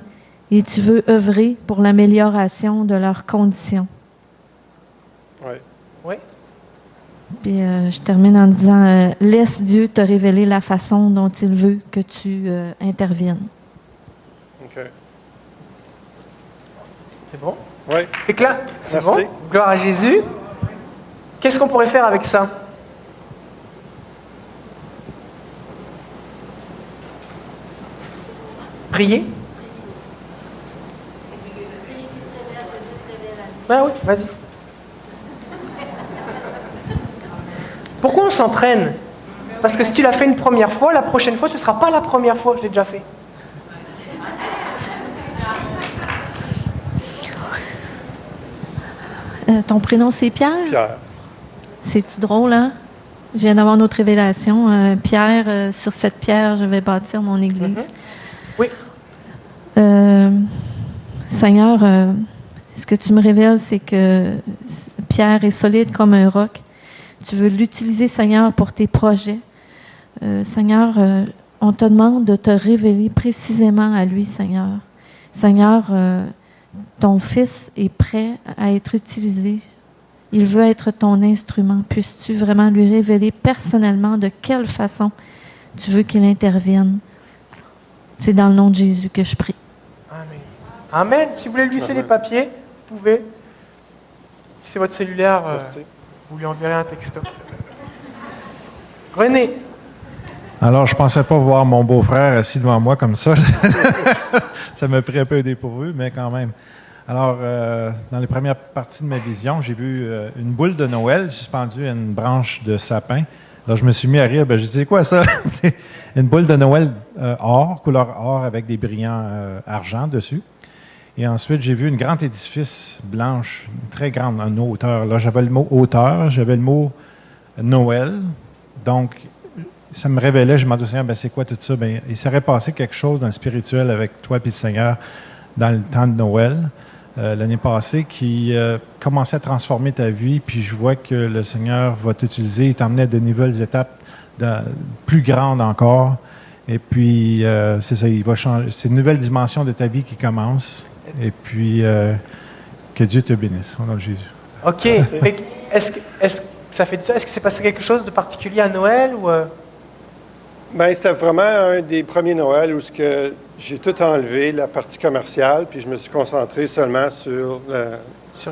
et tu veux œuvrer pour l'amélioration de leurs conditions. Oui. Oui. Puis je termine en disant laisse Dieu te révéler la façon dont il veut que tu interviennes. OK. C'est bon? Oui. Fait que là, c'est bon. Gloire à Jésus. Qu'est-ce qu'on pourrait faire avec ça? Prier? Ben oui, vas-y. Pourquoi on s'entraîne? Parce que si tu l'as fait une première fois, la prochaine fois, ce ne sera pas la première fois, je l'ai déjà fait. Ton prénom, c'est Pierre? Pierre. C'est-tu drôle, hein? Je viens d'avoir notre révélation. Pierre, sur cette pierre, je vais bâtir mon église. Oui. Seigneur, ce que tu me révèles, c'est que Pierre est solide comme un roc. Tu veux l'utiliser, Seigneur, pour tes projets. Seigneur, on te demande de te révéler précisément à lui, Seigneur. Seigneur, ton fils est prêt à être utilisé. Il veut être ton instrument. Puisses-tu vraiment lui révéler personnellement de quelle façon tu veux qu'il intervienne? C'est dans le nom de Jésus que je prie. Amen. Amen. Si vous voulez lui laisser les papiers, vous pouvez. Si c'est votre cellulaire, vous lui enverrez un texto. René. Alors, je ne pensais pas voir mon beau-frère assis devant moi comme ça. Ça m'a pris un peu dépourvu, mais quand même. Alors, dans les premières parties de ma vision, j'ai vu une boule de Noël suspendue à une branche de sapin. Alors, je me suis mis à rire. J'ai dit, c'est quoi ça? Une boule de Noël or, couleur or, avec des brillants argent dessus. Et ensuite, j'ai vu une grande édifice blanche, très grande, en hauteur. Là, j'avais le mot hauteur, j'avais le mot Noël. Donc, ça me révélait, je me demandais, Seigneur, c'est quoi tout ça? Il serait passé quelque chose dans le spirituel avec toi et le Seigneur dans le temps de Noël, l'année passée, qui commençait à transformer ta vie. Puis je vois que le Seigneur va t'utiliser et t'emmener à de nouvelles étapes plus grandes encore. Et puis, c'est ça, il va changer. C'est une nouvelle dimension de ta vie qui commence. Et puis, que Dieu te bénisse. Au nom de Jésus. OK. Est-ce que ça fait du sens? Est-ce que c'est passé quelque chose de particulier à Noël ou C'était vraiment un des premiers Noëls où j'ai tout enlevé, la partie commerciale, puis je me suis concentré seulement sur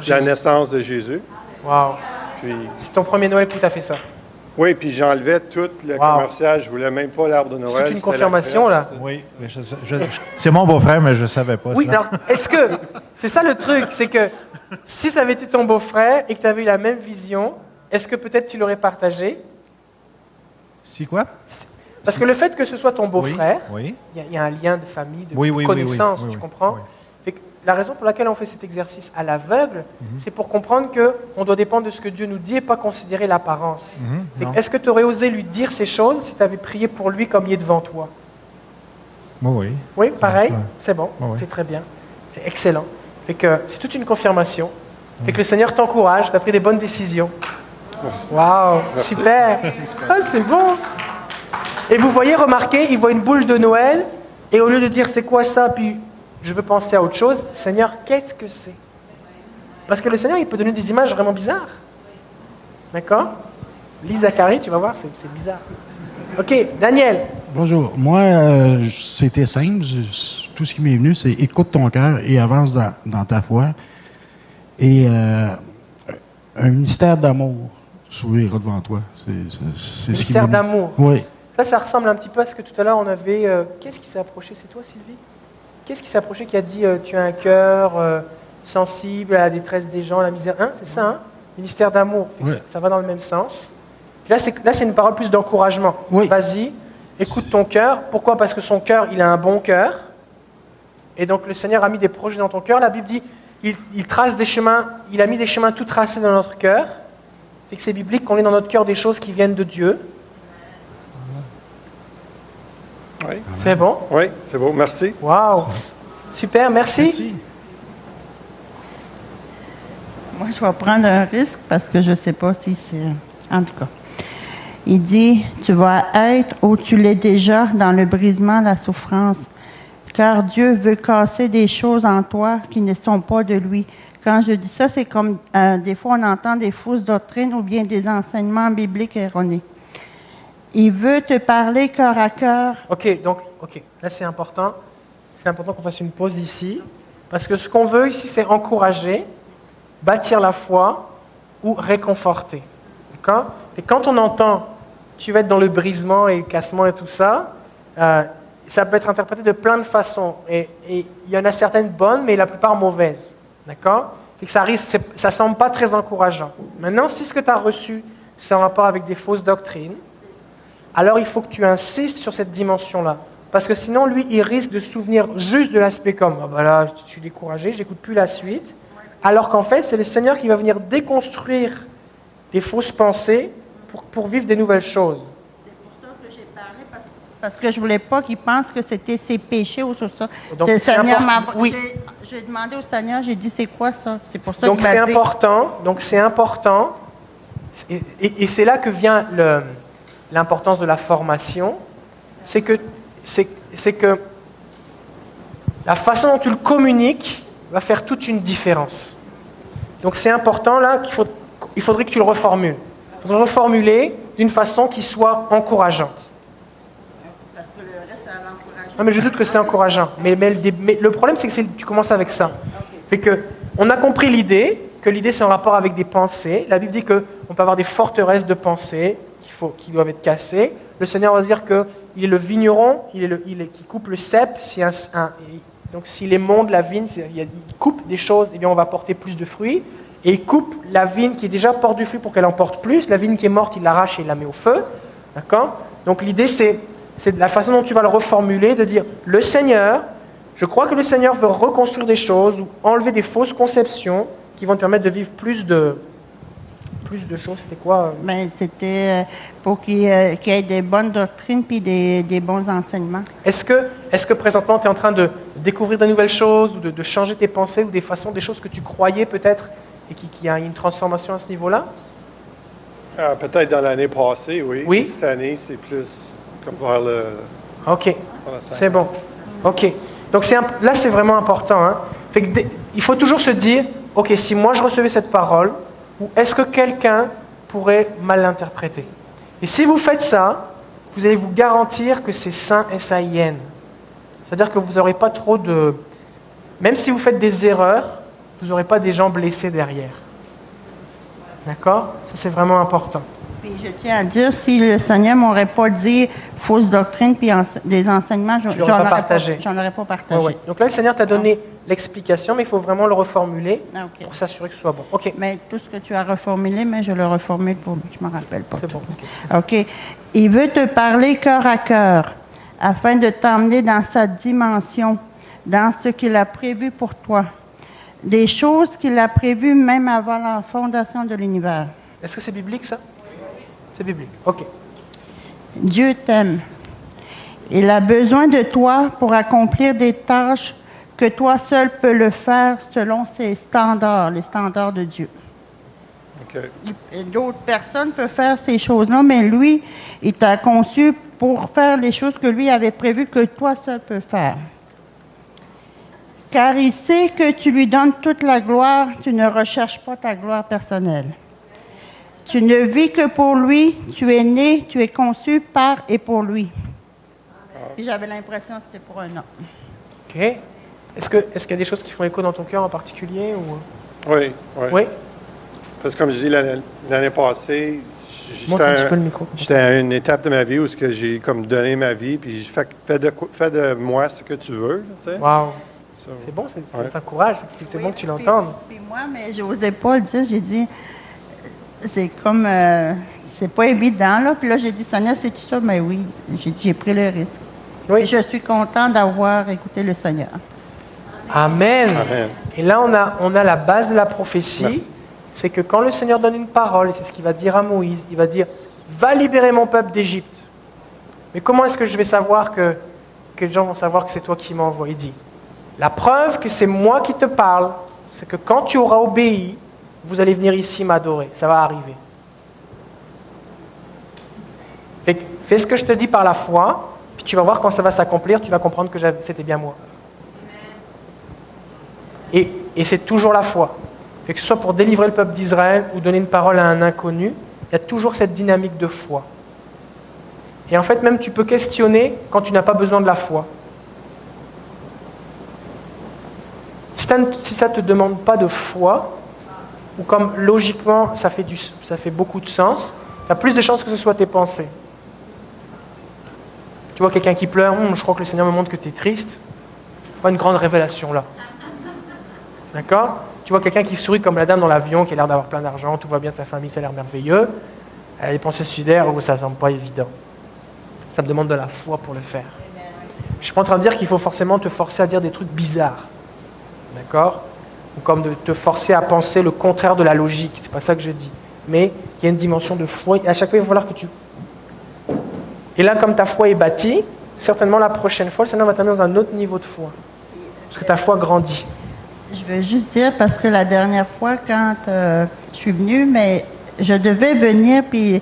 la naissance de Jésus. Wow. C'est ton premier Noël que tu as fait ça? Oui, puis j'enlevais tout le commercial. Je ne voulais même pas l'arbre de Noël. C'est une confirmation, là? Oui. C'est mon beau-frère, mais je ne savais pas. Oui, alors, est-ce que... C'est ça le truc, c'est que si ça avait été ton beau-frère et que tu avais eu la même vision, est-ce que peut-être tu l'aurais partagé? Si quoi? Parce que le fait que ce soit ton beau-frère, il y a un lien de famille, de connaissance, tu comprends? Fait que la raison pour laquelle on fait cet exercice à l'aveugle, c'est pour comprendre qu'on doit dépendre de ce que Dieu nous dit et pas considérer l'apparence. Est-ce que tu aurais osé lui dire ces choses si tu avais prié pour lui comme il est devant toi? Oui. Oui, pareil? C'est bon, oui. c'est très bien. C'est excellent. Fait que c'est toute une confirmation. Fait que le Seigneur t'encourage, tu as pris des bonnes décisions. Waouh, super! Ah, c'est bon! Et vous voyez, remarquez, il voit une boule de Noël, et au lieu de dire c'est quoi ça, puis je veux penser à autre chose, Seigneur, qu'est-ce que c'est? Parce que le Seigneur, il peut donner des images vraiment bizarres. D'accord? Lis Zacharie, tu vas voir, c'est bizarre. OK, Daniel. Bonjour. Moi, c'était simple. Tout ce qui m'est venu, c'est écoute ton cœur et avance dans ta foi. Et un ministère d'amour s'ouvrira devant toi. C'est Ministère d'amour. Oui. Ça ressemble un petit peu à ce que tout à l'heure on avait... Qu'est-ce qui s'est approché? C'est toi, Sylvie? Qu'est-ce qui s'est approché qui a dit tu as un cœur sensible à la détresse des gens, à la misère? Hein, c'est ça, hein? Ministère d'amour. Oui. Ça va dans le même sens. Puis là, c'est une parole plus d'encouragement. Oui. Vas-y, écoute ton cœur. Pourquoi? Parce que son cœur, il a un bon cœur. Et donc le Seigneur a mis des projets dans ton cœur. La Bible dit, il trace des chemins, il a mis des chemins tout tracés dans notre cœur. Et que c'est biblique qu'on ait dans notre cœur des choses qui viennent de Dieu. Oui. C'est bon? Oui, c'est beau. Merci. Wow. Super, merci. Moi, je vais prendre un risque parce que je ne sais pas si c'est... En tout cas. Il dit, tu vas être où tu l'es déjà dans le brisement, la souffrance. Car Dieu veut casser des choses en toi qui ne sont pas de lui. Quand je dis ça, c'est comme des fois on entend des fausses doctrines ou bien des enseignements bibliques erronés. Il veut te parler cœur à cœur. OK, là c'est important. C'est important qu'on fasse une pause ici. Parce que ce qu'on veut ici, c'est encourager, bâtir la foi ou réconforter. D'accord? Et quand on entend tu vas être dans le brisement et le cassement et tout ça, ça peut être interprété de plein de façons. Et il y en a certaines bonnes, mais la plupart mauvaises. D'accord? Et que ça ne semble pas très encourageant. Maintenant, si ce que tu as reçu, c'est en rapport avec des fausses doctrines, alors il faut que tu insistes sur cette dimension-là. Parce que sinon, lui, il risque de se souvenir juste de l'aspect comme ah ben là, je suis découragé, j'écoute plus la suite. Alors qu'en fait, c'est le Seigneur qui va venir déconstruire des fausses pensées pour vivre des nouvelles choses. C'est pour ça que j'ai parlé, parce que je ne voulais pas qu'il pense que c'était ses péchés ou tout ça. Donc, le Seigneur oui. J'ai demandé au Seigneur, j'ai dit c'est quoi ça? C'est pour ça donc qu'il m'a dit. Donc c'est important. Et c'est là que vient l'importance de la formation. C'est que la façon dont tu le communiques va faire toute une différence. Donc c'est important là il faudrait que tu le reformules. Il faudrait le reformuler d'une façon qui soit encourageante. Parce que le reste, c'est à l'encouragement. Non, mais je doute que c'est encourageant. Mais le problème, c'est que tu commences avec ça. Fait que, on a compris l'idée, que l'idée c'est en rapport avec des pensées. La Bible dit qu'on peut avoir des forteresses de pensées qui doivent être cassées. Le Seigneur va dire qu'il est le vigneron, qui coupe le cep. Donc s'il émonde la vigne, il coupe des choses, et bien on va porter plus de fruits. Et il coupe la vigne qui est déjà porte du fruit pour qu'elle en porte plus. La vigne qui est morte, il l'arrache et il la met au feu. D'accord? Donc l'idée, c'est la façon dont tu vas le reformuler, de dire, le Seigneur, je crois que le Seigneur veut reconstruire des choses ou enlever des fausses conceptions qui vont te permettre de vivre plus de choses. C'était quoi? Ben, c'était pour qu'il y ait des bonnes doctrines puis des bons enseignements. Est-ce que présentement, tu es en train de découvrir de nouvelles choses ou de changer tes pensées ou des choses que tu croyais peut-être et qu'il y a une transformation à ce niveau-là? Peut-être dans l'année passée, oui. Oui. Cette année, c'est plus comme vers le... OK, c'est bon. OK. Donc là, c'est vraiment important. Hein? Fait que il faut toujours se dire, OK, si moi je recevais cette parole, ou est-ce que quelqu'un pourrait mal l'interpréter? Et si vous faites ça, vous allez vous garantir que c'est saint S-A-I-N. C'est-à-dire que vous n'aurez pas trop de... Même si vous faites des erreurs, vous n'aurez pas des gens blessés derrière. D'accord? Ça, c'est vraiment important. Puis je tiens à dire, si le Seigneur ne m'aurait pas dit fausse doctrine puis des enseignements, j'en aurais pas partagé. Ouais. Donc là, le Seigneur t'a donné l'explication, mais il faut vraiment le reformuler pour s'assurer que ce soit bon. OK. Mais tout ce que tu as reformulé, mais je le reformule pour lui. Je ne me rappelle pas. C'est bon. OK. Il veut te parler cœur à cœur afin de t'emmener dans sa dimension, dans ce qu'il a prévu pour toi. Des choses qu'il a prévues même avant la fondation de l'univers. Est-ce que c'est biblique, ça? C'est biblique. OK. Dieu t'aime. Il a besoin de toi pour accomplir des tâches que toi seul peux le faire selon ses standards, les standards de Dieu. Okay. D'autres personnes peuvent faire ces choses-là, mais lui, il t'a conçu pour faire les choses que lui avait prévues que toi seul peux faire. Car il sait que tu lui donnes toute la gloire, tu ne recherches pas ta gloire personnelle. Tu ne vis que pour lui, tu es né, tu es conçu par et pour lui. Puis j'avais l'impression que c'était pour un homme. OK. Est-ce qu'il y a des choses qui font écho dans ton cœur en particulier? Ou... Oui. Parce que comme je dis, l'année passée, j'étais à une étape de ma vie où j'ai comme donné ma vie, puis j'ai fait de moi ce que tu veux. Tu sais. Wow. C'est bon, ça t'encourage, c'est bon que tu l'entendes. Puis moi, mais je n'osais pas le dire, j'ai dit, c'est comme, c'est pas évident, là. Puis là, j'ai dit, Seigneur, c'est-tu ça? Mais oui, j'ai pris le risque. Oui. Et je suis content d'avoir écouté le Seigneur. Amen. Et là, on a la base de la prophétie. Merci. C'est que quand le Seigneur donne une parole, et c'est ce qu'il va dire à Moïse, il va dire, va libérer mon peuple d'Égypte. Mais comment est-ce que je vais savoir que les gens vont savoir que c'est toi qui m'envoies? Il dit, la preuve que c'est moi qui te parle, c'est que quand tu auras obéi, vous allez venir ici m'adorer. Ça va arriver. Fais ce que je te dis par la foi, puis tu vas voir quand ça va s'accomplir, tu vas comprendre que c'était bien moi. Et c'est toujours la foi. Que ce soit pour délivrer le peuple d'Israël ou donner une parole à un inconnu, il y a toujours cette dynamique de foi. Et en fait, même tu peux questionner quand tu n'as pas besoin de la foi. Si ça ne te demande pas de foi, ou comme logiquement ça fait beaucoup de sens, il y a plus de chances que ce soit tes pensées. Tu vois quelqu'un qui pleure, je crois que le Seigneur me montre que tu es triste. Pas une grande révélation là. D'accord? Tu vois quelqu'un qui sourit comme la dame dans l'avion, qui a l'air d'avoir plein d'argent, tout va bien, sa famille, ça a l'air merveilleux. Elle a des pensées suicidaires, ça ne semble pas évident. Ça me demande de la foi pour le faire. Je ne suis pas en train de dire qu'il faut forcément te forcer à dire des trucs bizarres. D'accord? Ou comme de te forcer à penser le contraire de la logique. C'est pas ça que je dis. Mais il y a une dimension de foi. Et à chaque fois, il va falloir que tu... Et là, comme ta foi est bâtie, certainement la prochaine fois, le Seigneur va t'amener dans un autre niveau de foi. Parce que ta foi grandit. Je veux juste dire, parce que la dernière fois, quand je suis venue, mais je devais venir, puis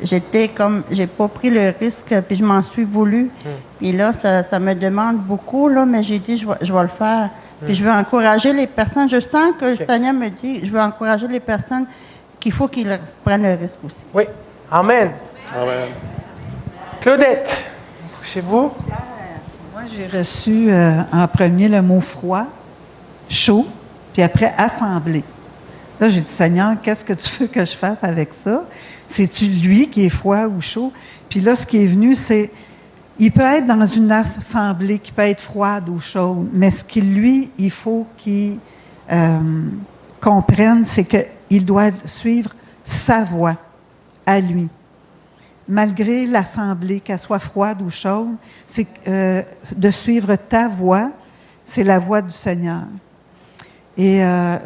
j'étais comme, j'ai pas pris le risque, puis je m'en suis voulu. Puis là, ça me demande beaucoup, là, mais j'ai dit, je vais le faire. Puis je veux encourager les personnes. Je sens que le Seigneur me dit, je veux encourager les personnes qu'il faut qu'ils prennent le risque aussi. Oui. Amen. Amen. Claudette, chez vous? Moi, j'ai reçu en premier le mot froid, chaud, puis après assemblé. Là, j'ai dit, Seigneur, qu'est-ce que tu veux que je fasse avec ça? C'est-tu lui qui est froid ou chaud? Puis là, ce qui est venu, c'est, il peut être dans une assemblée qui peut être froide ou chaude, mais ce qu'il, lui, il faut qu'il comprenne, c'est qu'il doit suivre sa voie à lui. Malgré l'assemblée, qu'elle soit froide ou chaude, c'est de suivre ta voie, c'est la voie du Seigneur. Et là,